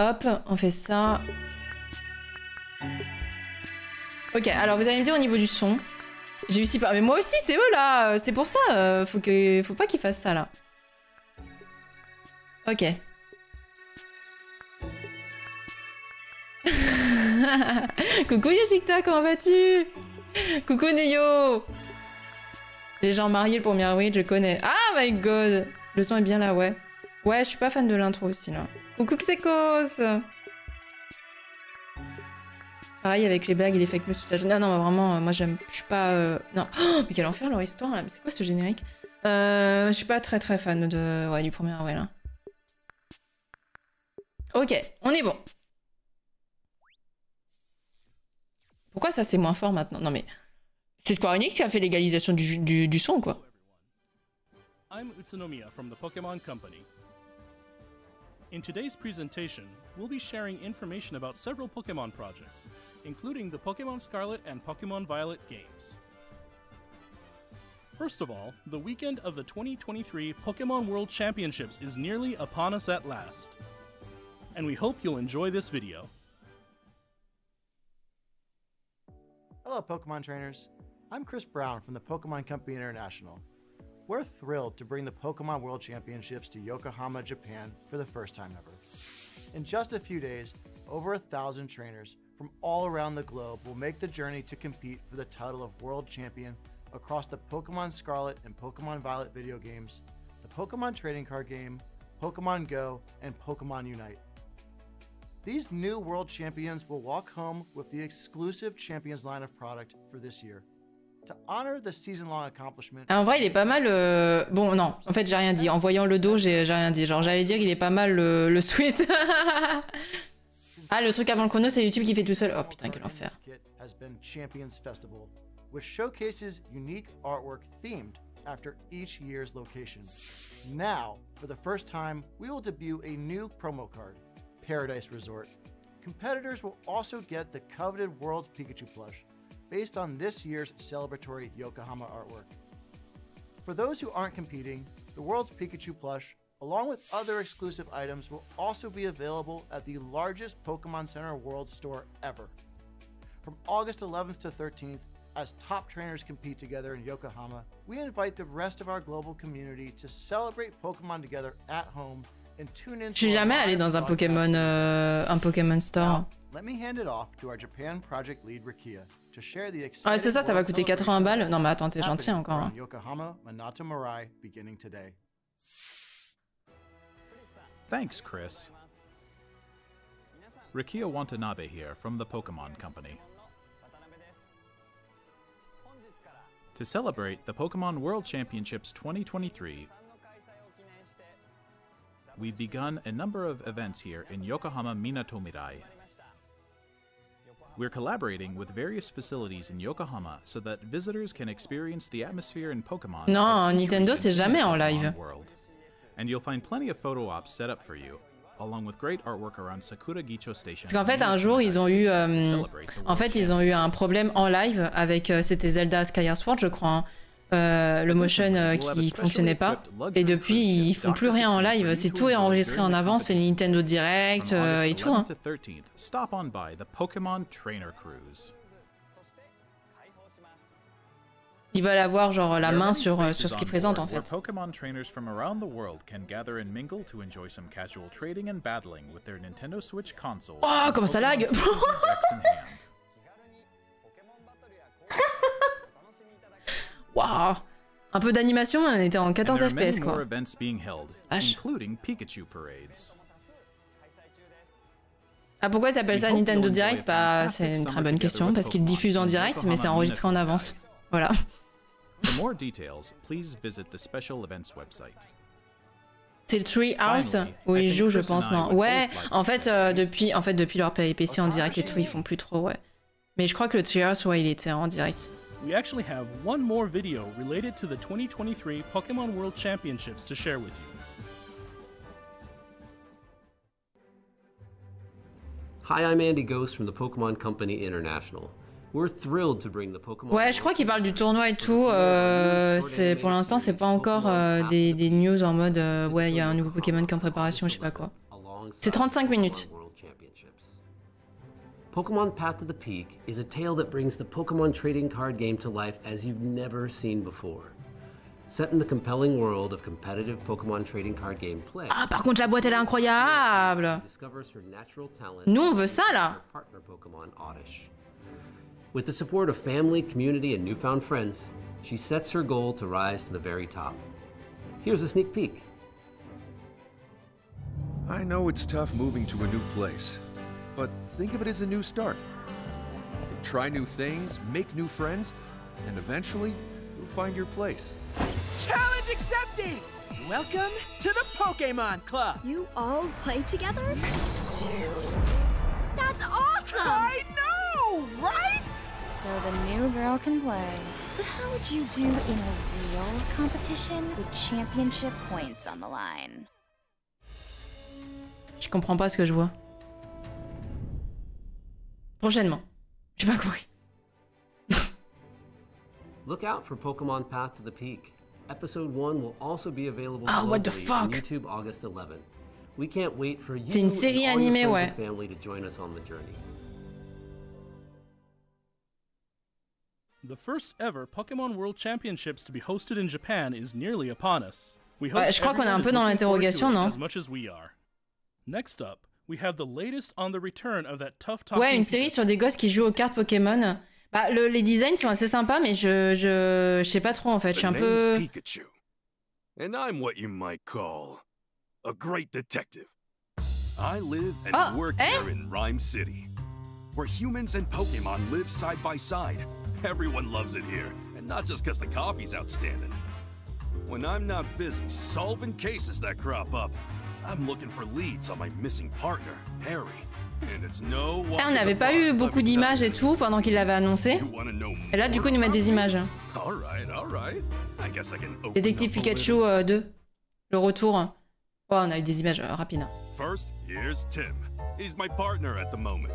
Hop, on fait ça. Ok, alors vous allez me dire au niveau du son. J'ai eu si peur. Mais moi aussi, c'est eux là. C'est pour ça. Faut pas qu'ils fassent ça là. Ok. Coucou Yoshikta, comment vas-tu? Coucou Neyo. Les gens mariés le 1er avril, je connais. Ah my god. Le son est bien là, ouais. Ouais, je suis pas fan de l'intro aussi là. Coucou Xekos. Pareil avec les blagues et les fake news toute la journée. Non, vraiment, moi j'aime. Je suis pas. Non. Oh, mais quel enfer leur histoire là. Mais c'est quoi ce générique? Je suis pas très fan de. Ouais, du 1er avril. Hein. Ok, on est bon. Pourquoi ça c'est moins fort maintenant? Non mais. C'est Square Enix qui a fait l'égalisation du son quoi. I'm Utsunomiya from the Pokemon Company. In today's presentation, we'll be sharing information about several Pokemon projects, including the Pokemon Scarlet and Pokemon Violet games. First of all, the weekend of the 2023 Pokemon World Championships is nearly upon us at last. And we hope you'll enjoy this video. Hello Pokemon trainers, I'm Chris Brown from the Pokemon Company International. We're thrilled to bring the Pokemon World Championships to Yokohama, Japan for the first time ever. In just a few days, over 1,000 trainers from all around the globe will make the journey to compete for the title of World Champion across the Pokemon Scarlet and Pokemon Violet video games, the Pokemon Trading Card Game, Pokemon Go, and Pokemon Unite. These new World Champions will walk home with the exclusive Champions line of product for this year. To honor the season-long accomplishment... Ah, en vrai, il est pas mal... Bon, non, en fait, j'ai rien dit. En voyant le dos, j'ai rien dit. Genre, j'allais dire qu'il est pas mal le sweat. Ah, le truc avant le chrono, c'est YouTube qui fait tout seul. Oh putain, quel enfer. ...has been Champions Festival, which showcases unique artwork themed after each year's location. Now, for the first time, we will debut a new promo card, Paradise Resort. Competitors will also get the coveted World's Pikachu plush, based on this year's celebratory Yokohama artwork. For those who aren't competing, the World's Pikachu plush, along with other exclusive items, will also be available at the largest Pokemon Center World store ever. From August 11th to 13th, as top trainers compete together in Yokohama, we invite the rest of our global community to celebrate Pokemon together at home and tune in. Je suis jamais allé dans un Pokémon Store. Now, let me hand it off to our Japan project lead Rikia. Ouais, c'est ça va coûter 80 balles. Non, mais attends, t'es gentil encore. Hein. Thanks, Chris. Rikia Watanabe here from the Pokemon Company. To celebrate the Pokemon World Championships 2023, we've begun a number of events here in Yokohama Minatomirai. We're collaborating with various facilities in Yokohama so that visitors can experience the atmosphere in Pokemon. Non, Nintendo c'est jamais en live. And you'll find plenty of photo ops set up for you, along with great artwork around Sakura Gicho Station. Parce qu'en fait, un jour, ils ont eu, ils ont eu un problème en live avec, c'était Zelda Skyward Sword, je crois. Hein. Le motion qui fonctionnait pas. Et depuis, ils font plus rien en live. C'est tout est enregistré en avance. C'est Nintendo Direct et tout. Hein. Ils veulent avoir genre la main sur ce qu'ils présentent en fait. Pokémon trainers from around the world can gather and mingle to enjoy some casual trading and battling with their Nintendo Switch console. Oh, comment ça lag! Waouh! Un peu d'animation, on était en 14 FPS quoi. Vache. Ah, pourquoi ils appellent ça Nintendo Direct? Bah, c'est une très bonne question, parce qu'ils diffusent en direct, mais c'est enregistré en avance. Voilà. C'est le Treehouse où ils jouent, je pense, non? Ouais, en fait, depuis leur péripétie en direct et tout, ils font plus trop, ouais. Mais je crois que le Treehouse, ouais, il était en direct. We actually have one more video related to the 2023 Pokemon World Championships to share with you. Hi, I'm Andy Ghost from the Pokemon Company International. We're thrilled to bring the Pokemon. Ouais, je crois qu'il parle du tournoi et tout. C'est pour l'instant, c'est pas encore des news en mode ouais, il y a un nouveau Pokémon qui est en préparation, je sais pas quoi. C'est 35 minutes. Pokemon Path to the Peak is a tale that brings the Pokemon trading card game to life as you've never seen before. Set in the compelling world of competitive Pokemon trading card gameplay. Ah, par contre, la boîte, elle est incroyable. Discovers her natural talent. Nous, on veut ça, là. Partner Pokemon Oddish. With the support of family, community, and newfound friends, she sets her goal to rise to the very top. Here's a sneak peek. I know it's tough moving to a new place, but think of it as a new start. Try new things, make new friends, and eventually, you'll find your place. Challenge accepted! Welcome to the Pokemon Club! You all play together? That's awesome! I know, right? So the new girl can play. But how would you do in a real competition with championship points on the line? Je comprends pas ce que je vois. Prochainement. J'ai pas compris. Look out for Pokemon Path to the Peak. Episode 1 will also be available what the globally fuck? on YouTube August 11th. We can't wait for you C'est une série and all your animée, friends ouais. and family to join us on the journey. The first ever Pokemon World Championships to be hosted in Japan is nearly upon us. We hope Ouais, je crois qu'on est un everyone peu is dans looking forward to l'interrogation, it non? as much as we are. Next up, we have the latest on the return of that tough talking Ouais, une série sur des gosses qui jouent aux cartes Pokémon. Bah, les designs sont assez sympas, mais je sais pas trop en fait. Je suis un peu. Pikachu, and I'm what you might call a great detective. I live and work here in Rhyme City, where humans and Pokemon live side by side. Everyone loves it here, and not just because the coffee's outstanding. When I'm not busy solving cases that crop up, I'm looking for leads on my missing partner, Harry. And it's no Là, on n'avait pas eu beaucoup d'images et tout pendant qu'il l'avait annoncé. Et là, du coup, ils nous mettent des images. Détective Pikachu 2, le retour. Oh, on a eu des images rapides. First, here's Tim. He's my partner at the moment.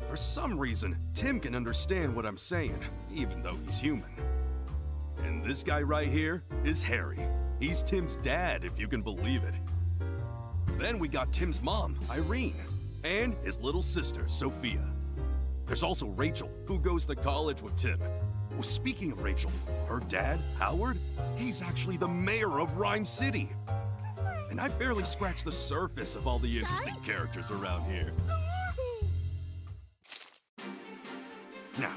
For some reason, Tim can understand what I'm saying, even though he's human. And this guy right here is Harry. He's Tim's dad, if you can believe it. Then we got Tim's mom, Irene, and his little sister, Sophia. There's also Rachel, who goes to college with Tim. Well, speaking of Rachel, her dad, Howard, he's actually the mayor of Rhyme City. And I barely scratched the surface of all the interesting characters around here. Now,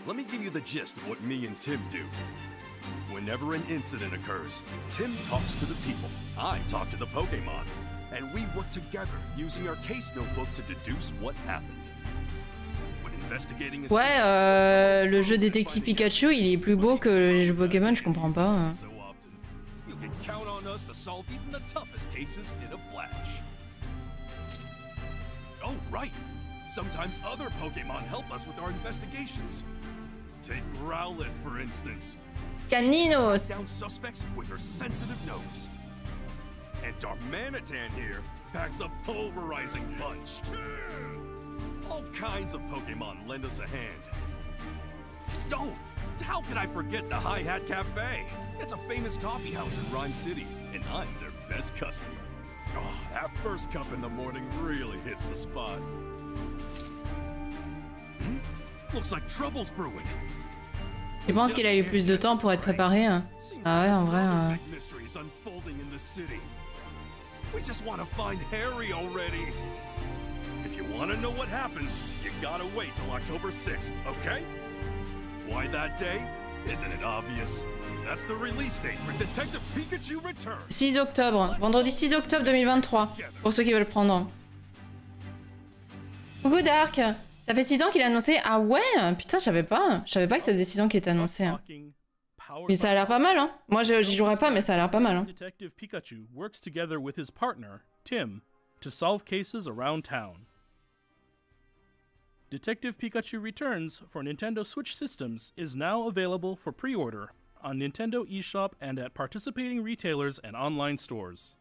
let me give you the gist of what me and Tim do. Whenever an incident occurs, Tim talks to the people, I talk to the Pokemon, and we work together using our case notebook to deduce what happened. When investigating a Ouais, le jeu Détective Pikachu, il est plus beau que les jeux Pokémon, je comprends pas. so often, you can count on us to solve even the toughest cases in a flash. Oh, right. Sometimes other Pokemon help us with our investigations. Take Growlithe, for instance. Caninos! Down suspects with her sensitive nose. And Darmanitan here packs a pulverizing punch. All kinds of Pokemon lend us a hand. Oh, how could I forget the Hi Hat Cafe? It's a famous coffee house in Rhyme City, and I'm their best customer. Oh, that first cup in the morning really hits the spot. Looks like trouble's brewing. Tu penses qu'il a eu plus de temps pour être préparé? Ah ouais, en vrai. Mysteries unfolding in the city. We just want to find Harry already. If you want to know what happens, you gotta wait till October 6th, okay? Why that day? Isn't it obvious? That's the release date for Detective Pikachu Returns. 6 octobre, vendredi 6 octobre 2023, pour ceux qui veulent prendre. Coucou Dark! Ça fait 6 ans qu'il a annoncé. Ah ouais? Putain, je savais pas que ça faisait 6 ans qu'il était annoncé. Mais ça a l'air pas mal, hein. Moi, j'y jouerai pas, mais ça a l'air pas mal, hein. Detective Pikachu works together with his partner, Tim, to solve cases around town. Detective Pikachu Returns for Nintendo Switch systems is now available for pre-order on Nintendo eShop and at participating retailers and online stores.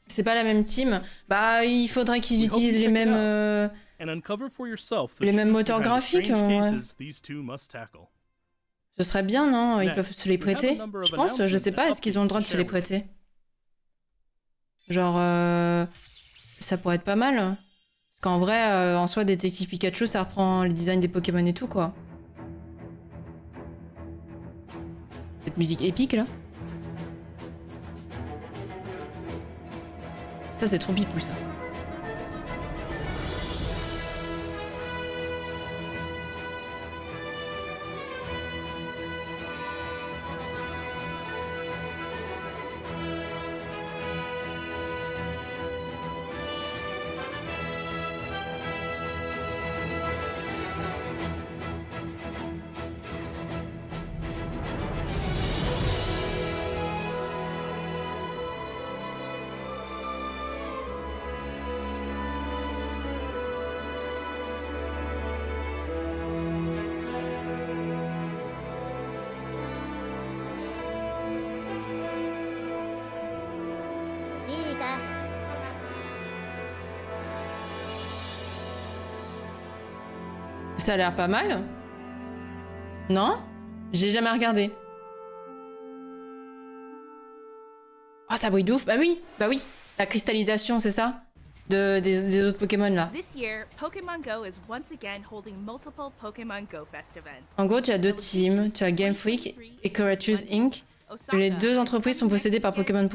C'est pas la même team. Bah, il faudrait qu'ils utilisent les mêmes moteurs graphiques. Ouais. Ce serait bien, non? Ils peuvent se les prêter. Je pense, je sais pas, est-ce qu'ils ont le droit de se les prêter? Genre, ça pourrait être pas mal. Parce qu'en vrai, en soi, Détective Pikachu, ça reprend le design des Pokémon et tout, quoi. Cette musique épique, là. Ça, c'est trop pipou, ça. Ça a l'air pas mal. Non? J'ai jamais regardé. Oh, ça brille de ouf. Bah oui. La cristallisation, c'est ça? Des autres Pokémon, là. En gros, tu as deux teams. Tu as Game Freak et Coratus Inc. Les deux entreprises sont possédées par Pokémon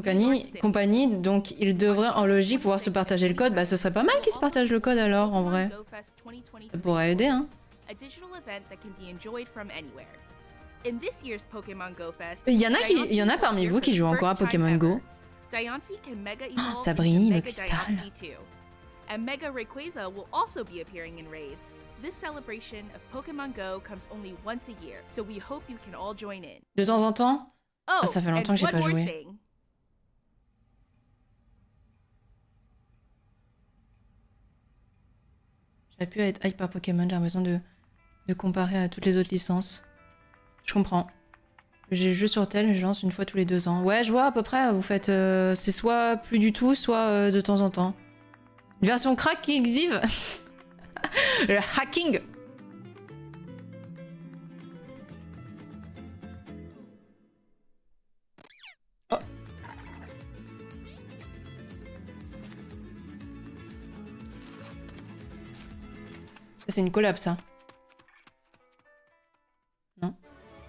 Company, donc ils devraient en logique pouvoir se partager le code. Bah ce serait pas mal qu'ils se partagent le code alors, en vrai. Ça pourrait aider, hein. Il y en a parmi vous qui jouent encore à Pokémon Go. Oh, ça brille, le cristal. And Mega Rayquaza will also be appearing in raids. This celebration of Pokemon Go comes only once a year, so we hope you can all join in. De temps en temps? Oh, ça fait longtemps que j'ai pas joué. J'aurais pu être hype par Pokémon, j'ai l'impression de comparer à toutes les autres licences. Je comprends. J'ai le jeu sur tel, je lance une fois tous les 2 ans. Ouais, je vois à peu près, vous faites... c'est soit plus du tout, soit de temps en temps. Une version crack qui exhibe le hacking. Oh. C'est une collab, ça. Non.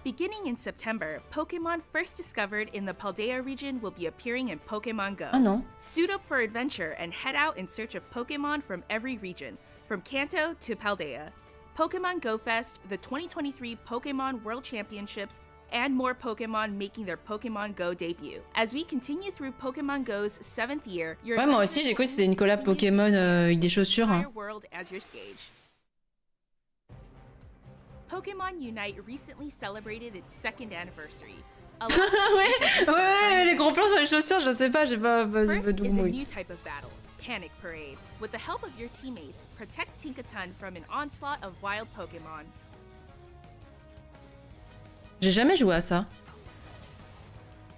Beginning in September, Pokemon first discovered in the Paldea region will be appearing in Pokemon Go. Ah non. Suit up for adventure and head out in search of Pokemon from every region, from Kanto to Paldea. Pokemon Go Fest, the 2023 Pokemon World Championships, and more Pokemon making their Pokemon Go debut. As we continue through Pokemon Go's 7th year, ouais, moi aussi j'ai cru que c'était une collab Pokémon avec des chaussures. Hein. Pokemon Unite recently celebrated its 2nd anniversary. ouais, les gros plans sur les chaussures, je sais pas, j'ai pas First is a new type of battle, Panic Parade. With the help of your teammates, protect Tinkaton from an onslaught of wild Pokemon. J'ai jamais joué à ça.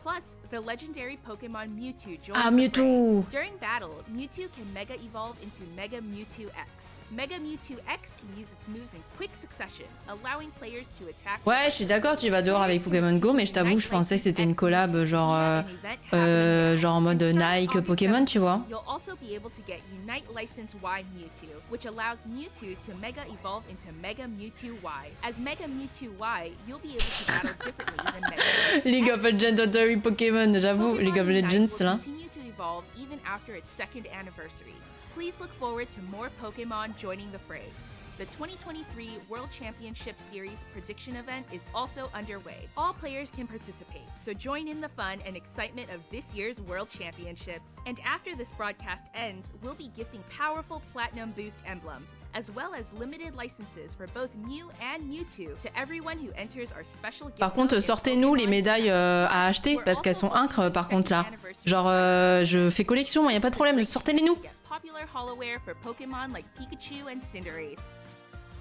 Plus, the legendary Pokemon Mewtwo joins Ah, Mewtwo! During battle, Mewtwo can Mega Evolve into Mega Mewtwo X. Mega Mewtwo X can use its moves in quick succession, allowing players to attack. Ouais, je suis d'accord, tu vas dehors avec Pokémon Go, mais je t'avoue, je pensais que c'était une collab genre en mode Nike Pokémon, tu vois. You'll also be able to get Unite License Y Mewtwo, which allows Mewtwo to Mega Evolve into Mega Mewtwo Y. As Mega Mewtwo Y, you'll be able to battle differently than Mega Mewtwo League of Legendary Pokémon, j'avoue, League of Legends là. Continue to evolve even after its 2nd anniversary. Please look forward to more Pokemon joining the fray. The 2023 World Championship Series prediction event is also underway. All players can participate, so join in the fun and excitement of this year's World Championships. And after this broadcast ends, we'll be gifting powerful Platinum Boost emblems, as well as limited licenses for both Mew and Mewtwo to everyone who enters our special gift. Par contre, sortez-nous les médailles à acheter, parce qu'elles sont incres par contre là. Genre, je fais collection, y a pas de problème, sortez-les-nous. Popular holoware for Pokemon like Pikachu and Cinderace.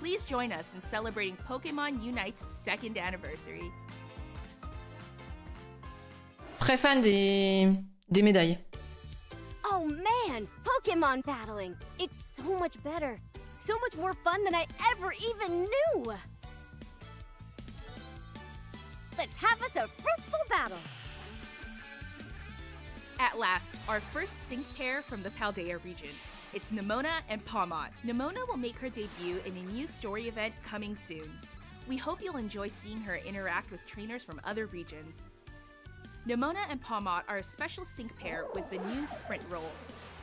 Please join us in celebrating Pokemon Unite's 2nd anniversary. Très fan des médailles. Oh man, Pokemon battling! It's so much better. So much more fun than I ever even knew! Let's have us a fruitful battle! At last, our first sync pair from the Paldea region. it's Nemona and Pawmont. Nemona will make her debut in a new story event coming soon. We hope you'll enjoy seeing her interact with trainers from other regions. Nemona and Pawmont are a special sync pair with the new Sprint Roll.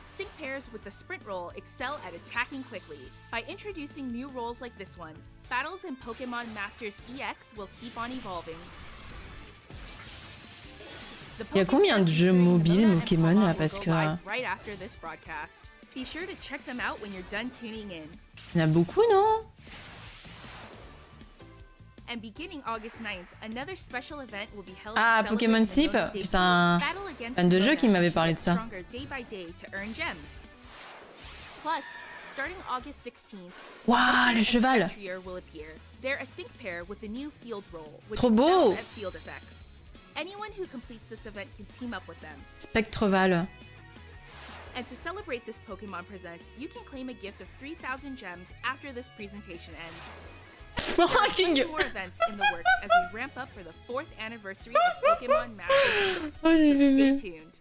Sync pairs with the Sprint Roll excel at attacking quickly. By introducing new roles like this one, battles in Pokemon Masters EX will keep on evolving. Il y a combien de jeux mobiles Pokémon là, parce que... Right after this broadcast. Be sure to check them out when you're done tuning in. Il y en a beaucoup, non? And beginning August 9th, another special event will be held. Ah, Pokémon Sleep, c'est un fan de jeu qui m'avait parlé de ça. Plus, starting August 16th, waouh, le cheval! They're a sync pair with the new field roll, which trop beau! At field effects. Anyone who completes this event can team up with them. Spectreval. And to celebrate this Pokemon Present, you can claim a gift of 3,000 gems after this presentation ends. There are plenty more events in the works as we ramp up for the 4th anniversary of Pokemon Masters, so stay tuned.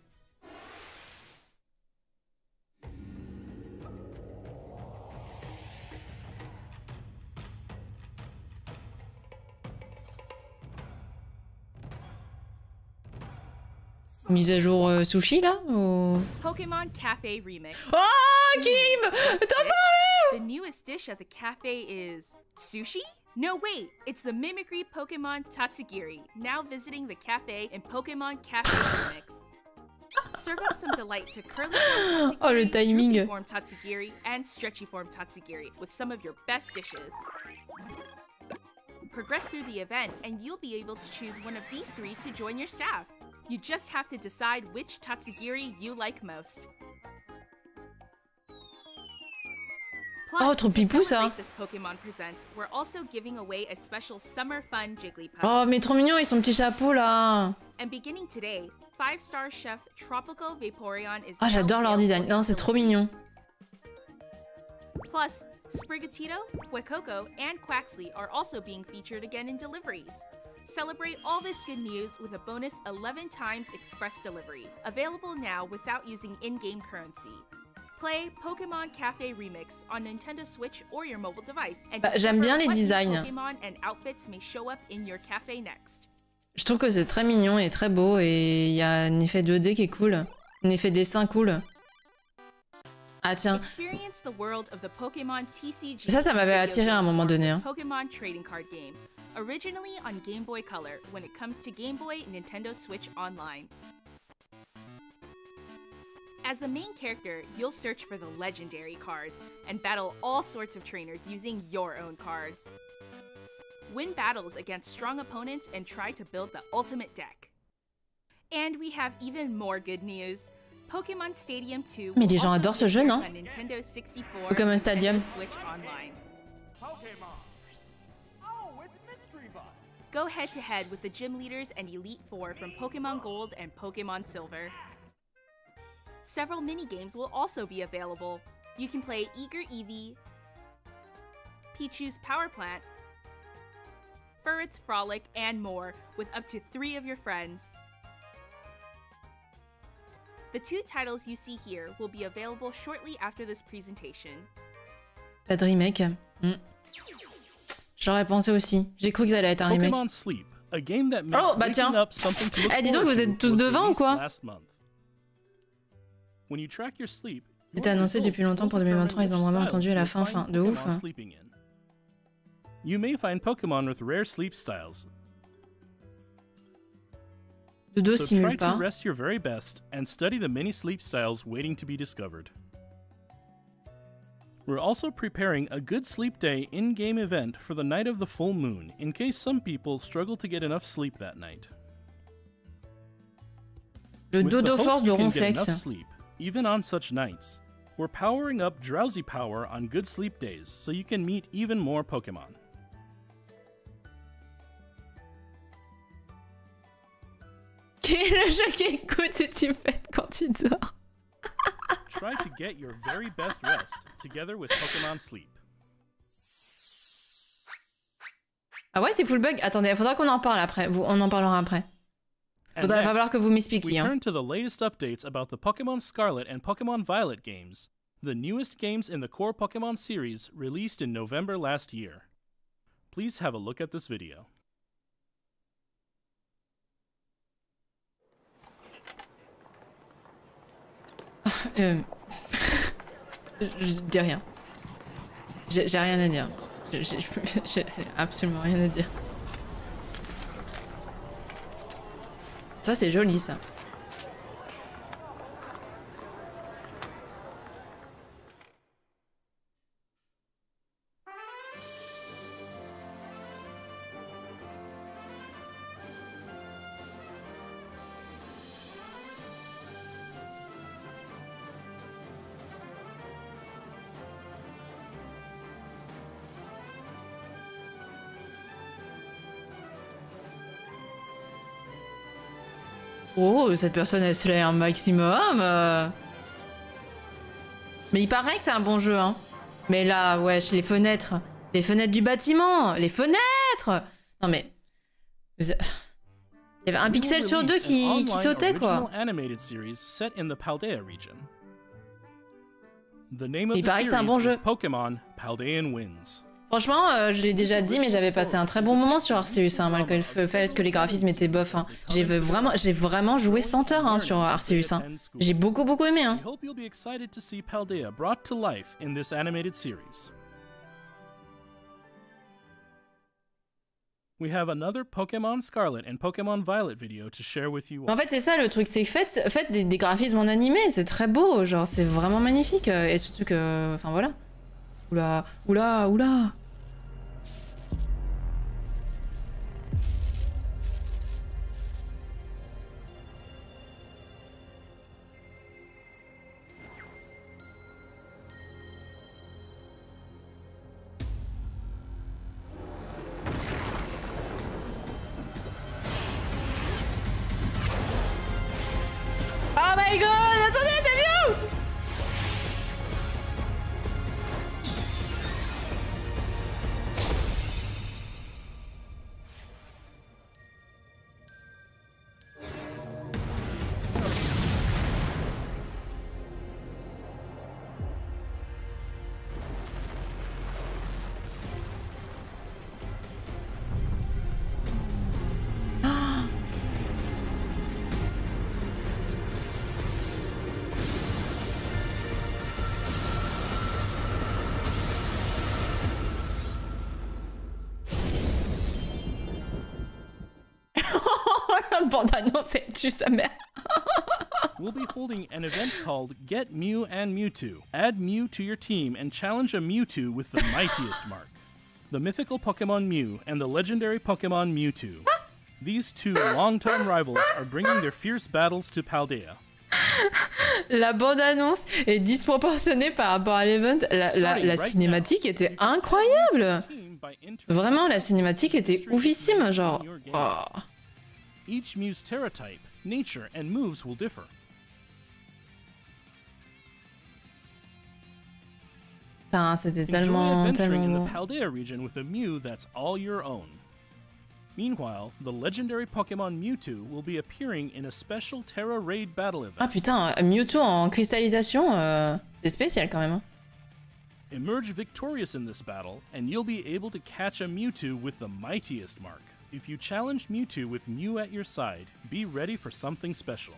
Mise à jour sushi là ou... Pokemon Cafe Remix. Oh Kim, t'as parlé! The newest dish at the cafe is sushi? No wait, it's the mimicry Pokemon Tatsugiri, now visiting the cafe in Pokemon Cafe Remix. Serve up some delight to curly form Tatsugiri, oh, le timing. droopy form Tatsugiri, and stretchy form Tatsugiri with some of your best dishes. Progress through the event and you'll be able to choose one of these 3 to join your staff. You just have to decide which Tatsugiri you like most. Plus, oh, trop pipou ça! This Pokemon Presents, we're also giving away a special summer fun Jigglypuff. Oh, mais trop mignon, ils sont petits chapeaux là! And beginning today, 5-star chef Tropical Vaporeon is. Ah, j'adore leur design. Non, c'est trop mignon. Plus, Sprigatito, Fuecoco, and Quaxley are also being featured again in deliveries. Celebrate all this good news with a bonus 11 times express delivery, available now without using in-game currency. Play Pokemon Cafe Remix on Nintendo Switch or your mobile device, and j'aime bien les designs. Pokemon and outfits may show up in your cafe next. Je trouve que c'est très mignon et très beau et il y a un effet 2D qui est cool, un effet dessin cool. Ah tiens. Ça m'avait attiré à un moment donné. Hein. Pokemon Trading Card Game. Originally on Game Boy Color when it comes to Game Boy Nintendo Switch Online. As the main character, you'll search for the legendary cards and battle all sorts of trainers using your own cards. Win battles against strong opponents and try to build the ultimate deck. And we have even more good news. Pokemon Stadium 2 Mais les gens adorent ce jeu, non? Nintendo 64 Pokemon Stadium. Switch Online. Go head-to-head with the gym leaders and Elite Four from Pokemon Gold and Pokemon Silver. Several mini-games will also be available. You can play Eager Eevee, Pichu's Power Plant, Furret's Frolic, and more with up to 3 of your friends. The 2 titles you see here will be available shortly after this presentation. Pas de remake. J'aurais pensé aussi. J'ai cru que ça allait être un remake. Oh, bah tiens. Eh, dis donc, vous êtes tous devant ou quoi? C'était annoncé depuis longtemps pour 2023, ils ont vraiment attendu à la fin, de ouf. You may find Pokemon with rare sleep styles. Dodo so simule try pas. to rest your very best and study the many sleep styles waiting to be discovered. We're also preparing a good sleep day in-game event for the night of the full moon, in case some people struggle to get enough sleep that night. Le dodo force de Ronflex. Sleep, even on such nights. We're powering up Drowsy Power on good sleep days, so you can meet even more Pokemon. Quel est le jeu qu'écoute et tu fais quand tu dors? Try to get your very best rest together with Pokemon Sleep. Ah ouais, c'est full bug. Attendez, il faudra qu'on en parle après. On en parlera après. Il va falloir que vous m'expliquiez. We turn to the latest updates about the Pokemon Scarlet and Pokemon Violet games, the newest games in the core Pokemon series released in November last year. Please have a look at this video. Je dis rien. J'ai rien à dire. J'ai absolument rien à dire. Ça c'est joli ça. Oh, cette personne elle se l'est un maximum. Mais il paraît que c'est un bon jeu, hein. Mais là, wesh, les fenêtres du bâtiment, les fenêtres. Non mais, il y avait un pixel sur deux qui sautait quoi. Il paraît que c'est un bon jeu. Franchement, je l'ai déjà dit, mais j'avais passé un très bon moment sur Arceus, hein, malgré le fait que les graphismes étaient bof. Hein. J'ai vraiment joué 100 heures hein, sur Arceus. Hein. J'ai beaucoup aimé. Hein. We have another Pokemon Scarlet and Pokemon Violet video to share with you all. En fait, c'est ça le truc, c'est que faites des graphismes en animé, c'est très beau, genre c'est vraiment magnifique, et surtout que, enfin voilà. Oula, oula, oula. Oh my god, attendez, c'est mieux! Bande-annonce, elle tue sa mère. We'll be holding an event called Get Mew and Mewtwo. Add Mew to your team and challenge a Mewtwo with the mightiest mark. The mythical Pokemon Mew and the legendary Pokemon Mewtwo. These two long-time rivals are bringing their fierce battles to Paldea. La bande-annonce est disproportionnée par rapport à l'event. La cinématique était incroyable. Vraiment, la cinématique était oufissime, genre. Oh. Each Mew's Terra type, nature, and moves will differ. C'était tellement in bon. the Paldea region with a Mew that's all your own. Meanwhile, the legendary Pokemon Mewtwo will be appearing in a special Terra Raid battle event. Ah putain, Mewtwo en cristallisation, c'est spécial quand même. Hein. Emerge victorious in this battle, and you'll be able to catch a Mewtwo with the mightiest mark. If you challenge Mewtwo with Mew at your side, be ready for something special.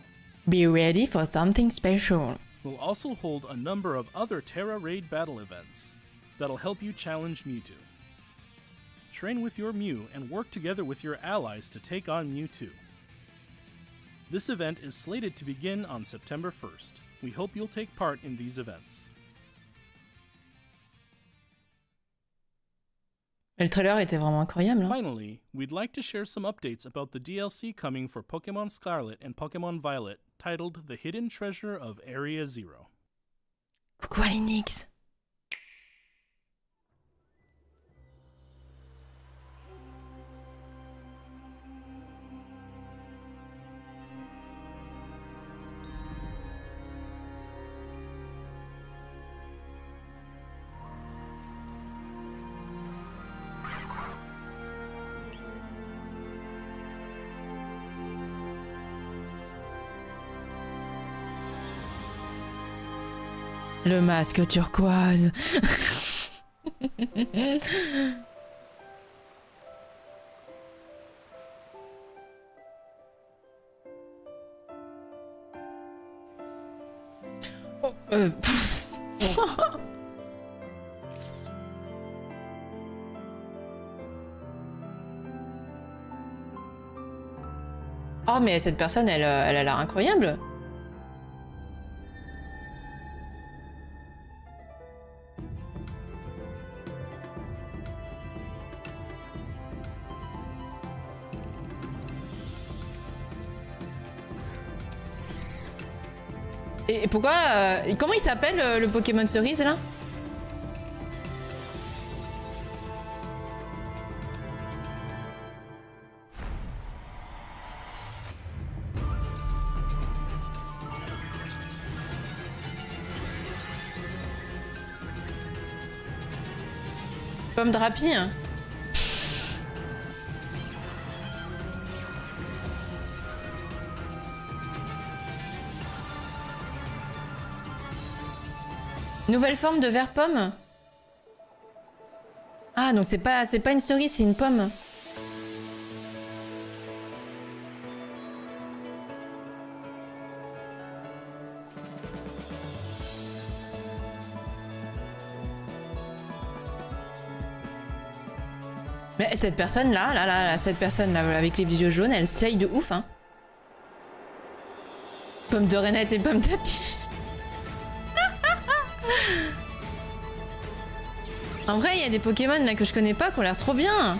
Be ready for something special. We'll also hold a number of other Terra Raid battle events that'll help you challenge Mewtwo. Train with your Mew and work together with your allies to take on Mewtwo. This event is slated to begin on September 1st. We hope you'll take part in these events. Et le trailer était vraiment incroyable. Hein. Finally, we'd like to share some updates about the DLC coming for Pokemon Scarlet and Pokemon Violet, titled The Hidden Treasure of Area Zero. Coucou Alinix. Le masque turquoise. Oh, oh mais cette personne, elle a l'air incroyable. Et pourquoi... comment il s'appelle le Pokémon cerise là? Pomme Drapi hein. Nouvelle forme de verre pomme. Ah donc c'est pas une cerise, c'est une pomme. Mais cette personne là, cette personne là avec les yeux jaunes, elle slay de ouf hein. Pomme de Renette et pomme tapis. En vrai, il y a des Pokémon là que je connais pas qui ont l'air trop bien.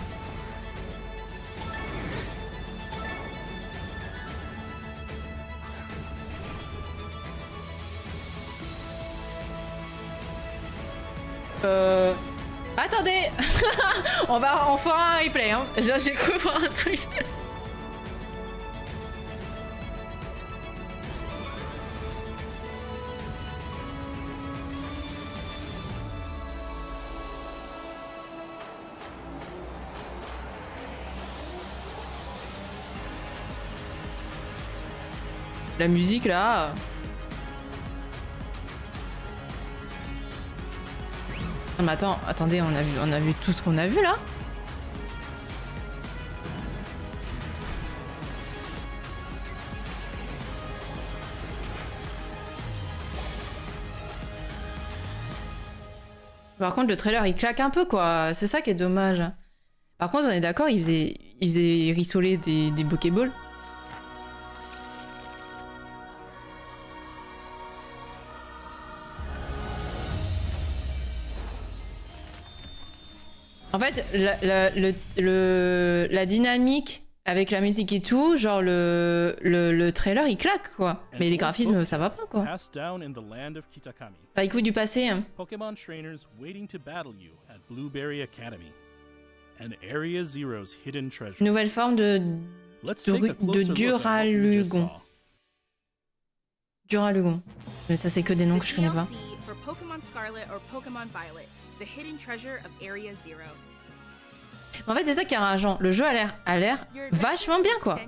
Attendez. On fera un replay hein. J'ai cru voir un truc. La musique là. Non mais attendez, on a vu tout ce qu'on a vu là. Par contre le trailer il claque un peu quoi, c'est ça qui est dommage. Par contre on est d'accord, il faisait rissoler des Pokéballs. En fait, la dynamique avec la musique et tout, genre le trailer il claque quoi. Mais les graphismes ça va pas quoi. Pas écoute du passé. Hein. Pokémon trainers waiting to battle you at Blueberry Academy. And Area Zero's hidden treasure. Nouvelle forme de Duralugon. Duralugon. Mais ça c'est que des noms que je connais pas. Pokémon Scarlet or Pokémon Violet, the hidden treasure of Area Zero. En fait, c'est ça qui est rageant. Le jeu a l'air vachement bien, quoi.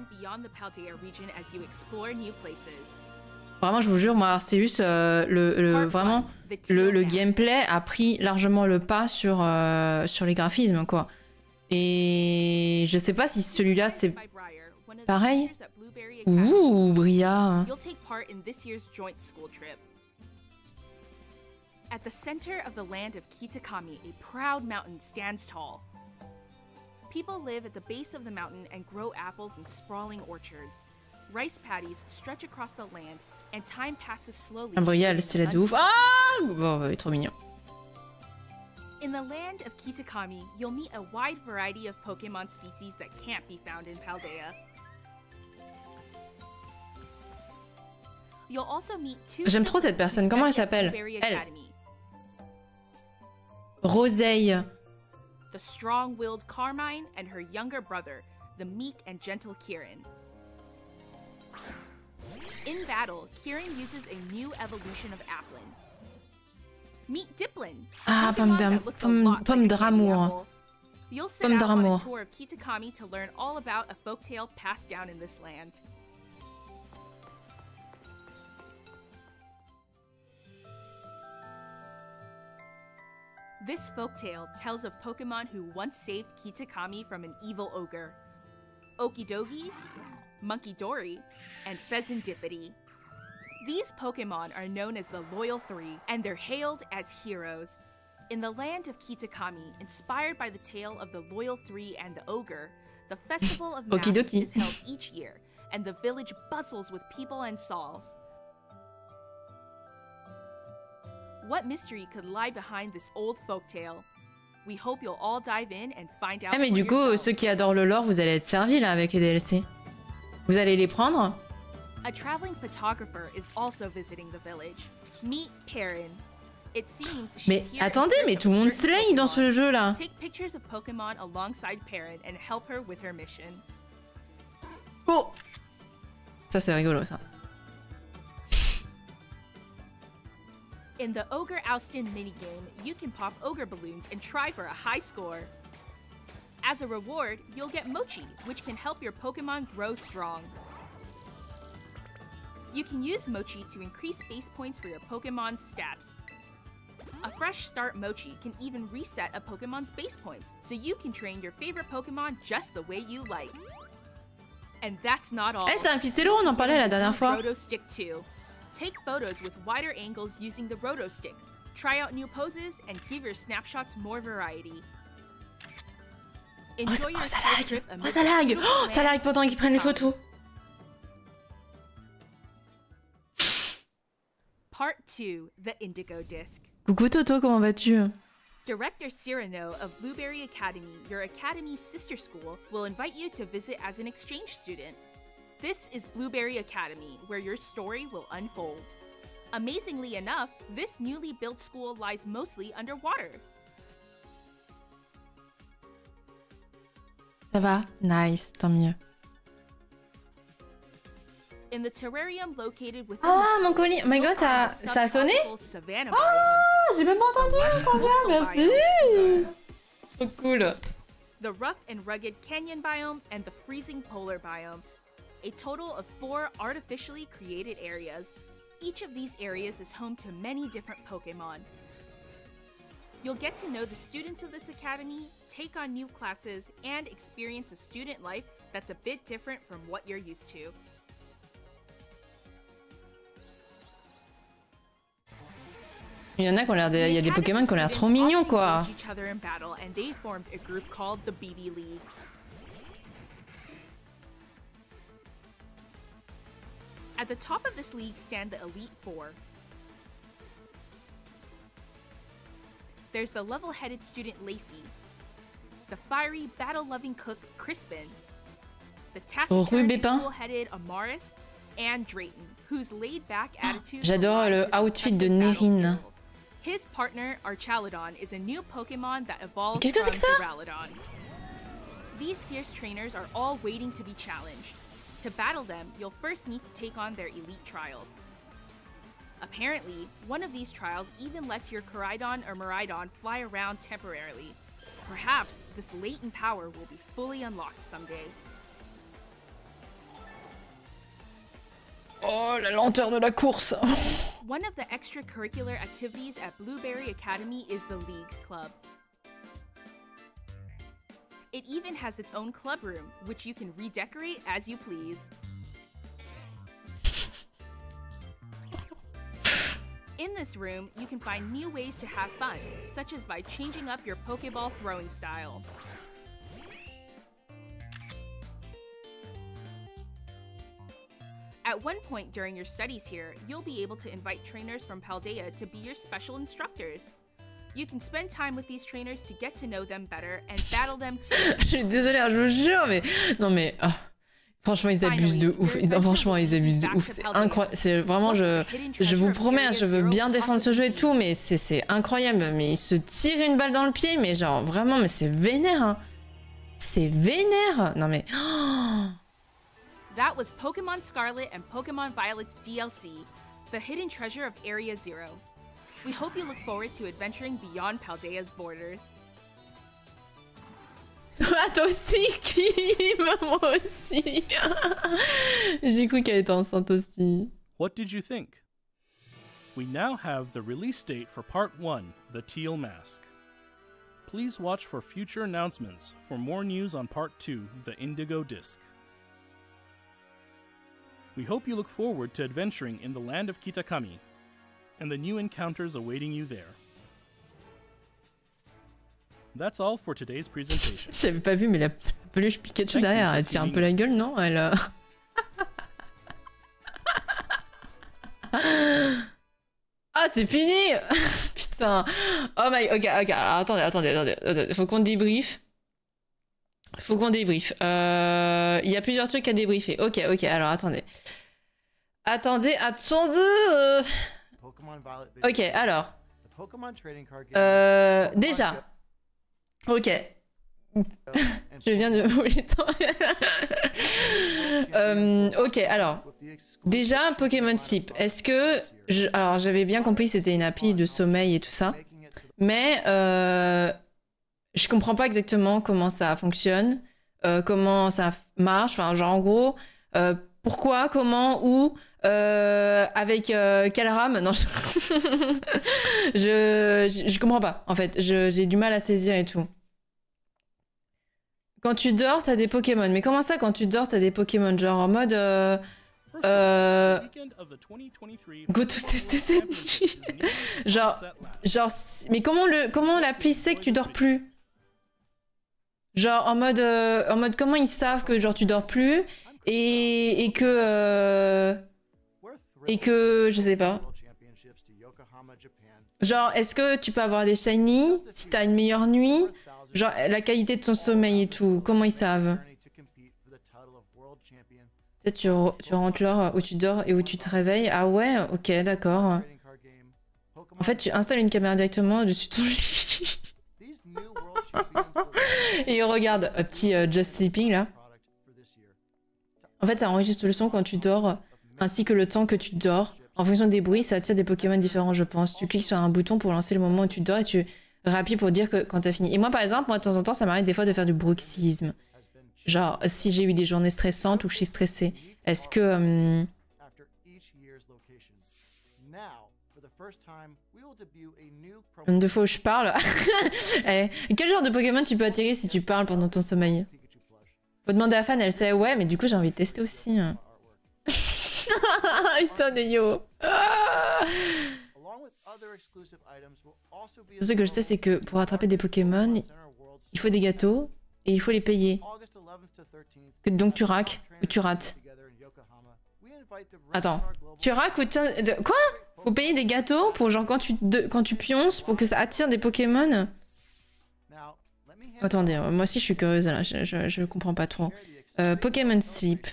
Vraiment, je vous jure, moi, Arceus, vraiment, le gameplay a pris largement le pas sur les graphismes, quoi. Et je sais pas si celui-là, c'est pareil. Ouh, Bria. At the center of the land of Kitakami, a proud mountain stands tall. People live at the base of the mountain and grow apples in sprawling orchards. Rice paddies stretch across the land, and time passes slowly. Brielle, c'est la de ouf. Ah bon, il est trop mignon. In the land of Kitakami, you'll meet a wide variety of Pokemon species that can't be found in Paldea. You'll also meet two. J'aime trop cette personne. Comment elle s'appelle? Elle. Roseille. The strong-willed Carmine and her younger brother, the meek and gentle Kieran. In battle, Kieran uses a new evolution of Applin. Meet Diplin. Ah, pomme d'amour. You'll set out on a tour of Kitakami to learn all about a folktale passed down in this land. This folktale tells of Pokemon who once saved Kitakami from an evil ogre. Okidogi, Munkidori, and Pheasantipity. These Pokemon are known as the Loyal Three, and they're hailed as heroes. In the land of Kitakami, inspired by the tale of the Loyal Three and the ogre, the Festival of Masks is held each year, and the village bustles with people and stalls. What mystery could lie behind this old folktale? We hope you'll all dive in and find out. Ah mais du coup, ceux qui adorent le lore, vous allez être servis là avec les DLC. Vous allez les prendre. A traveling photographer is also visiting the village. Meet Perrin. It seems she's mais here attendez, mais tout le monde slay dans ce jeu là. Take pictures of Pokemon alongside Perrin and help her with her mission. Oh, ça c'est rigolo ça. In the Ogre Oustin minigame, you can pop Ogre balloons and try for a high score. As a reward, you'll get Mochi, which can help your Pokemon grow strong. You can use Mochi to increase base points for your Pokemon's stats. A fresh start Mochi can even reset a Pokemon's base points, so you can train your favorite Pokemon just the way you like. And that's not all. Eh, c'est un ficello, on en parlait la dernière fois. Roto Stick 2. Take photos with wider angles using the Roto Stick. Try out new poses and give your snapshots more variety. Enjoy your ça solo lag. trip Oh, amidst ça lag. beautiful Oh, ça land. lag pendant qu'ils prennent les photos. Part 2, the Indigo Disc. Coucou Toto, comment vas-tu? Director Cyrano of Blueberry Academy, your academy's sister school, will invite you to visit as an exchange student. This is Blueberry Academy, where your story will unfold. Amazingly enough, this newly built school lies mostly underwater. Ça va? Nice, tant mieux. In the terrarium located within Ah, the mon school, colis. Oh my god, you'll ça find the a sonné? subtropical savanna biome, Ah, j'ai même pas entendu. Trop bien, merci. Trop cool. the rough and rugged canyon biome, and the freezing polar biome. A total of 4 artificially created areas. Each of these areas is home to many different Pokemon. You'll get to know the students of this academy, take on new classes, and experience a student life that's a bit different from what you're used to. Il y en a qui ont l'air il y a des Pokémon qui ont l'air trop mignons quoi. Each other in battle, and they formed a group called the BB League. At the top of this league stand the Elite Four. There's the level-headed student Lacey, the fiery, battle-loving cook Crispin, the taciturn and cool-headed Amaris, and Drayton, whose laid-back attitude. J'adore le outfit de Nerine. His partner, Archaludon, is a new Pokemon that evolves Qu'est-ce que c'est from que ça? Duraludon. These fierce trainers are all waiting to be challenged. To battle them, you'll first need to take on their elite trials. Apparently, one of these trials even lets your Koraidon or Miraidon fly around temporarily. Perhaps this latent power will be fully unlocked someday. Oh, la lenteur de la course. One of the extracurricular activities at Blueberry Academy is the League Club. It even has its own club room, which you can redecorate as you please. In this room, you can find new ways to have fun, such as by changing up your Pokeball throwing style. At one point during your studies here, you'll be able to invite trainers from Paldea to be your special instructors. You can spend time with these trainers to get to know them better and battle them too. Je suis désolée, je vous jure, mais non mais franchement ils abusent de ouf. Franchement ils abusent de ouf. C'est incroyable. C'est vraiment je vous promets, je veux bien défendre ce jeu et tout, mais c'est incroyable. Mais ils se tirent une balle dans le pied, mais genre vraiment, mais c'est vénère. Hein. C'est vénère. Non mais. Oh. That was Pokemon Scarlet and Pokemon Violet's DLC, the hidden treasure of Area Zero. We hope you look forward to adventuring beyond Paldea's borders. Ah, toi aussi, Kim. Moi aussi. J'ai cru qu'elle était enceinte aussi. What did you think? We now have the release date for Part 1, The Teal Mask. Please watch for future announcements for more news on Part 2, the Indigo Disc. We hope you look forward to adventuring in the land of Kitakami and the new encounters awaiting you there. That's all for today's presentation. J'avais pas vu, mais la peluche Pikachu derrière, elle tire un peu la gueule, non? Elle. Ah, c'est fini. Putain. Oh my... Ok, alors, attendez. Faut qu'on débriefe. Il y a plusieurs trucs à débriefer. Ok, alors attendez. Ok, alors. Déjà. Ok. Je viens de voler ok, alors. Déjà, Pokémon Sleep. Est-ce que... Alors, j'avais bien compris que c'était une appli de sommeil et tout ça. Mais je comprends pas exactement comment ça fonctionne. Comment ça marche. Enfin, genre, en gros, pourquoi, comment, où, avec quelle rame. Non, je comprends pas, en fait. J'ai du mal à saisir et tout. Quand tu dors, t'as des Pokémon. Mais comment ça, quand tu dors, t'as des Pokémon? Genre en mode... Go to tester cette nuit. genre... Mais comment l'appli sait que tu dors plus? Genre en mode comment ils savent que genre tu dors plus et que je sais pas. Genre est-ce que tu peux avoir des shiny si t'as une meilleure nuit? Genre la qualité de ton sommeil et tout, comment ils savent? Peut-être tu rentres l'heure où tu dors et où tu te réveilles. Ah ouais, ok, d'accord. En fait, tu installes une caméra directement dessus ton lit. Et regarde, petit Just Sleeping là. En fait, ça enregistre le son quand tu dors, ainsi que le temps que tu dors. En fonction des bruits, ça attire des Pokémon différents, je pense. Tu cliques sur un bouton pour lancer le moment où tu dors et tu rappuies pour dire que quand t'as fini. Et moi, par exemple, de temps en temps, ça m'arrive des fois de faire du bruxisme. Genre, si j'ai eu des journées stressantes ou que je suis stressée, est-ce que... Nombre de fois où je parle. Quel genre de Pokémon tu peux attirer si tu parles pendant ton sommeil? Faut demander à Fan, elle sait, ouais, mais du coup j'ai envie de tester aussi. Putain, yo. Ce que je sais, c'est que pour attraper des Pokémon, il faut des gâteaux et il faut les payer. Donc tu raques ou tu rates. Attends, tu raques ou quoi? Faut payer des gâteaux pour genre quand tu pionces pour que ça attire des Pokémon? Attendez, moi aussi je suis curieuse là, je comprends pas trop. Pokémon Sleep.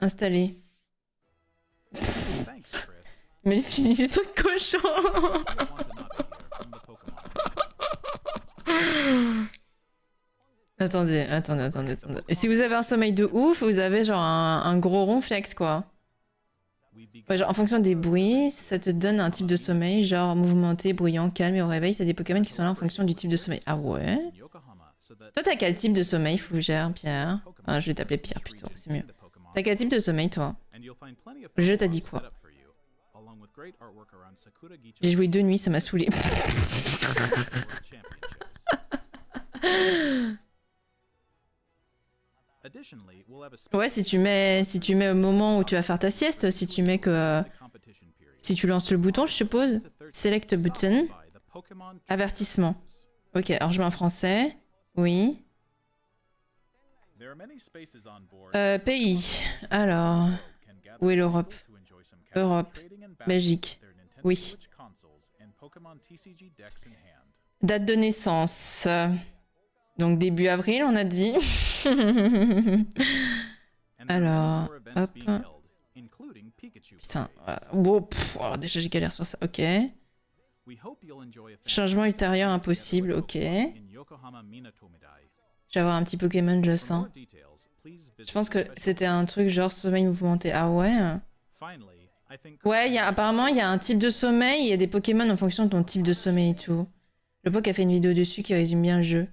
Installé. Mais je dis des trucs cochons. Attendez. Et si vous avez un sommeil de ouf, vous avez genre un gros ronflex quoi. Ouais, genre en fonction des bruits, ça te donne un type de sommeil, genre mouvementé, bruyant, calme et au réveil, t'as des Pokémon qui sont là en fonction du type de sommeil. Ah ouais? Toi t'as quel type de sommeil, Fougère, Pierre? Enfin, je vais t'appeler Pierre plutôt, c'est mieux. T'as quel type de sommeil toi? Le jeu t'a dit quoi? J'ai joué 2 nuits, ça m'a saoulé. Ouais, si tu mets au moment où tu vas faire ta sieste, si tu mets que... si tu lances le bouton, je suppose. Select button. Avertissement. Ok, alors je mets en français. Oui. Pays. Alors... Où est l'Europe? Europe. Belgique. Oui. Date de naissance. Donc début avril, on a dit. Alors, hop. Putain. Bon, alors déjà j'ai galère sur ça. Ok. Changement ultérieur impossible. Ok. Je vais avoir un petit Pokémon, je sens. Je pense que c'était un truc genre sommeil mouvementé. Ah ouais. Ouais, apparemment il y a un type de sommeil, il y a des Pokémon en fonction de ton type de sommeil et tout. Le Poc a fait une vidéo dessus qui résume bien le jeu.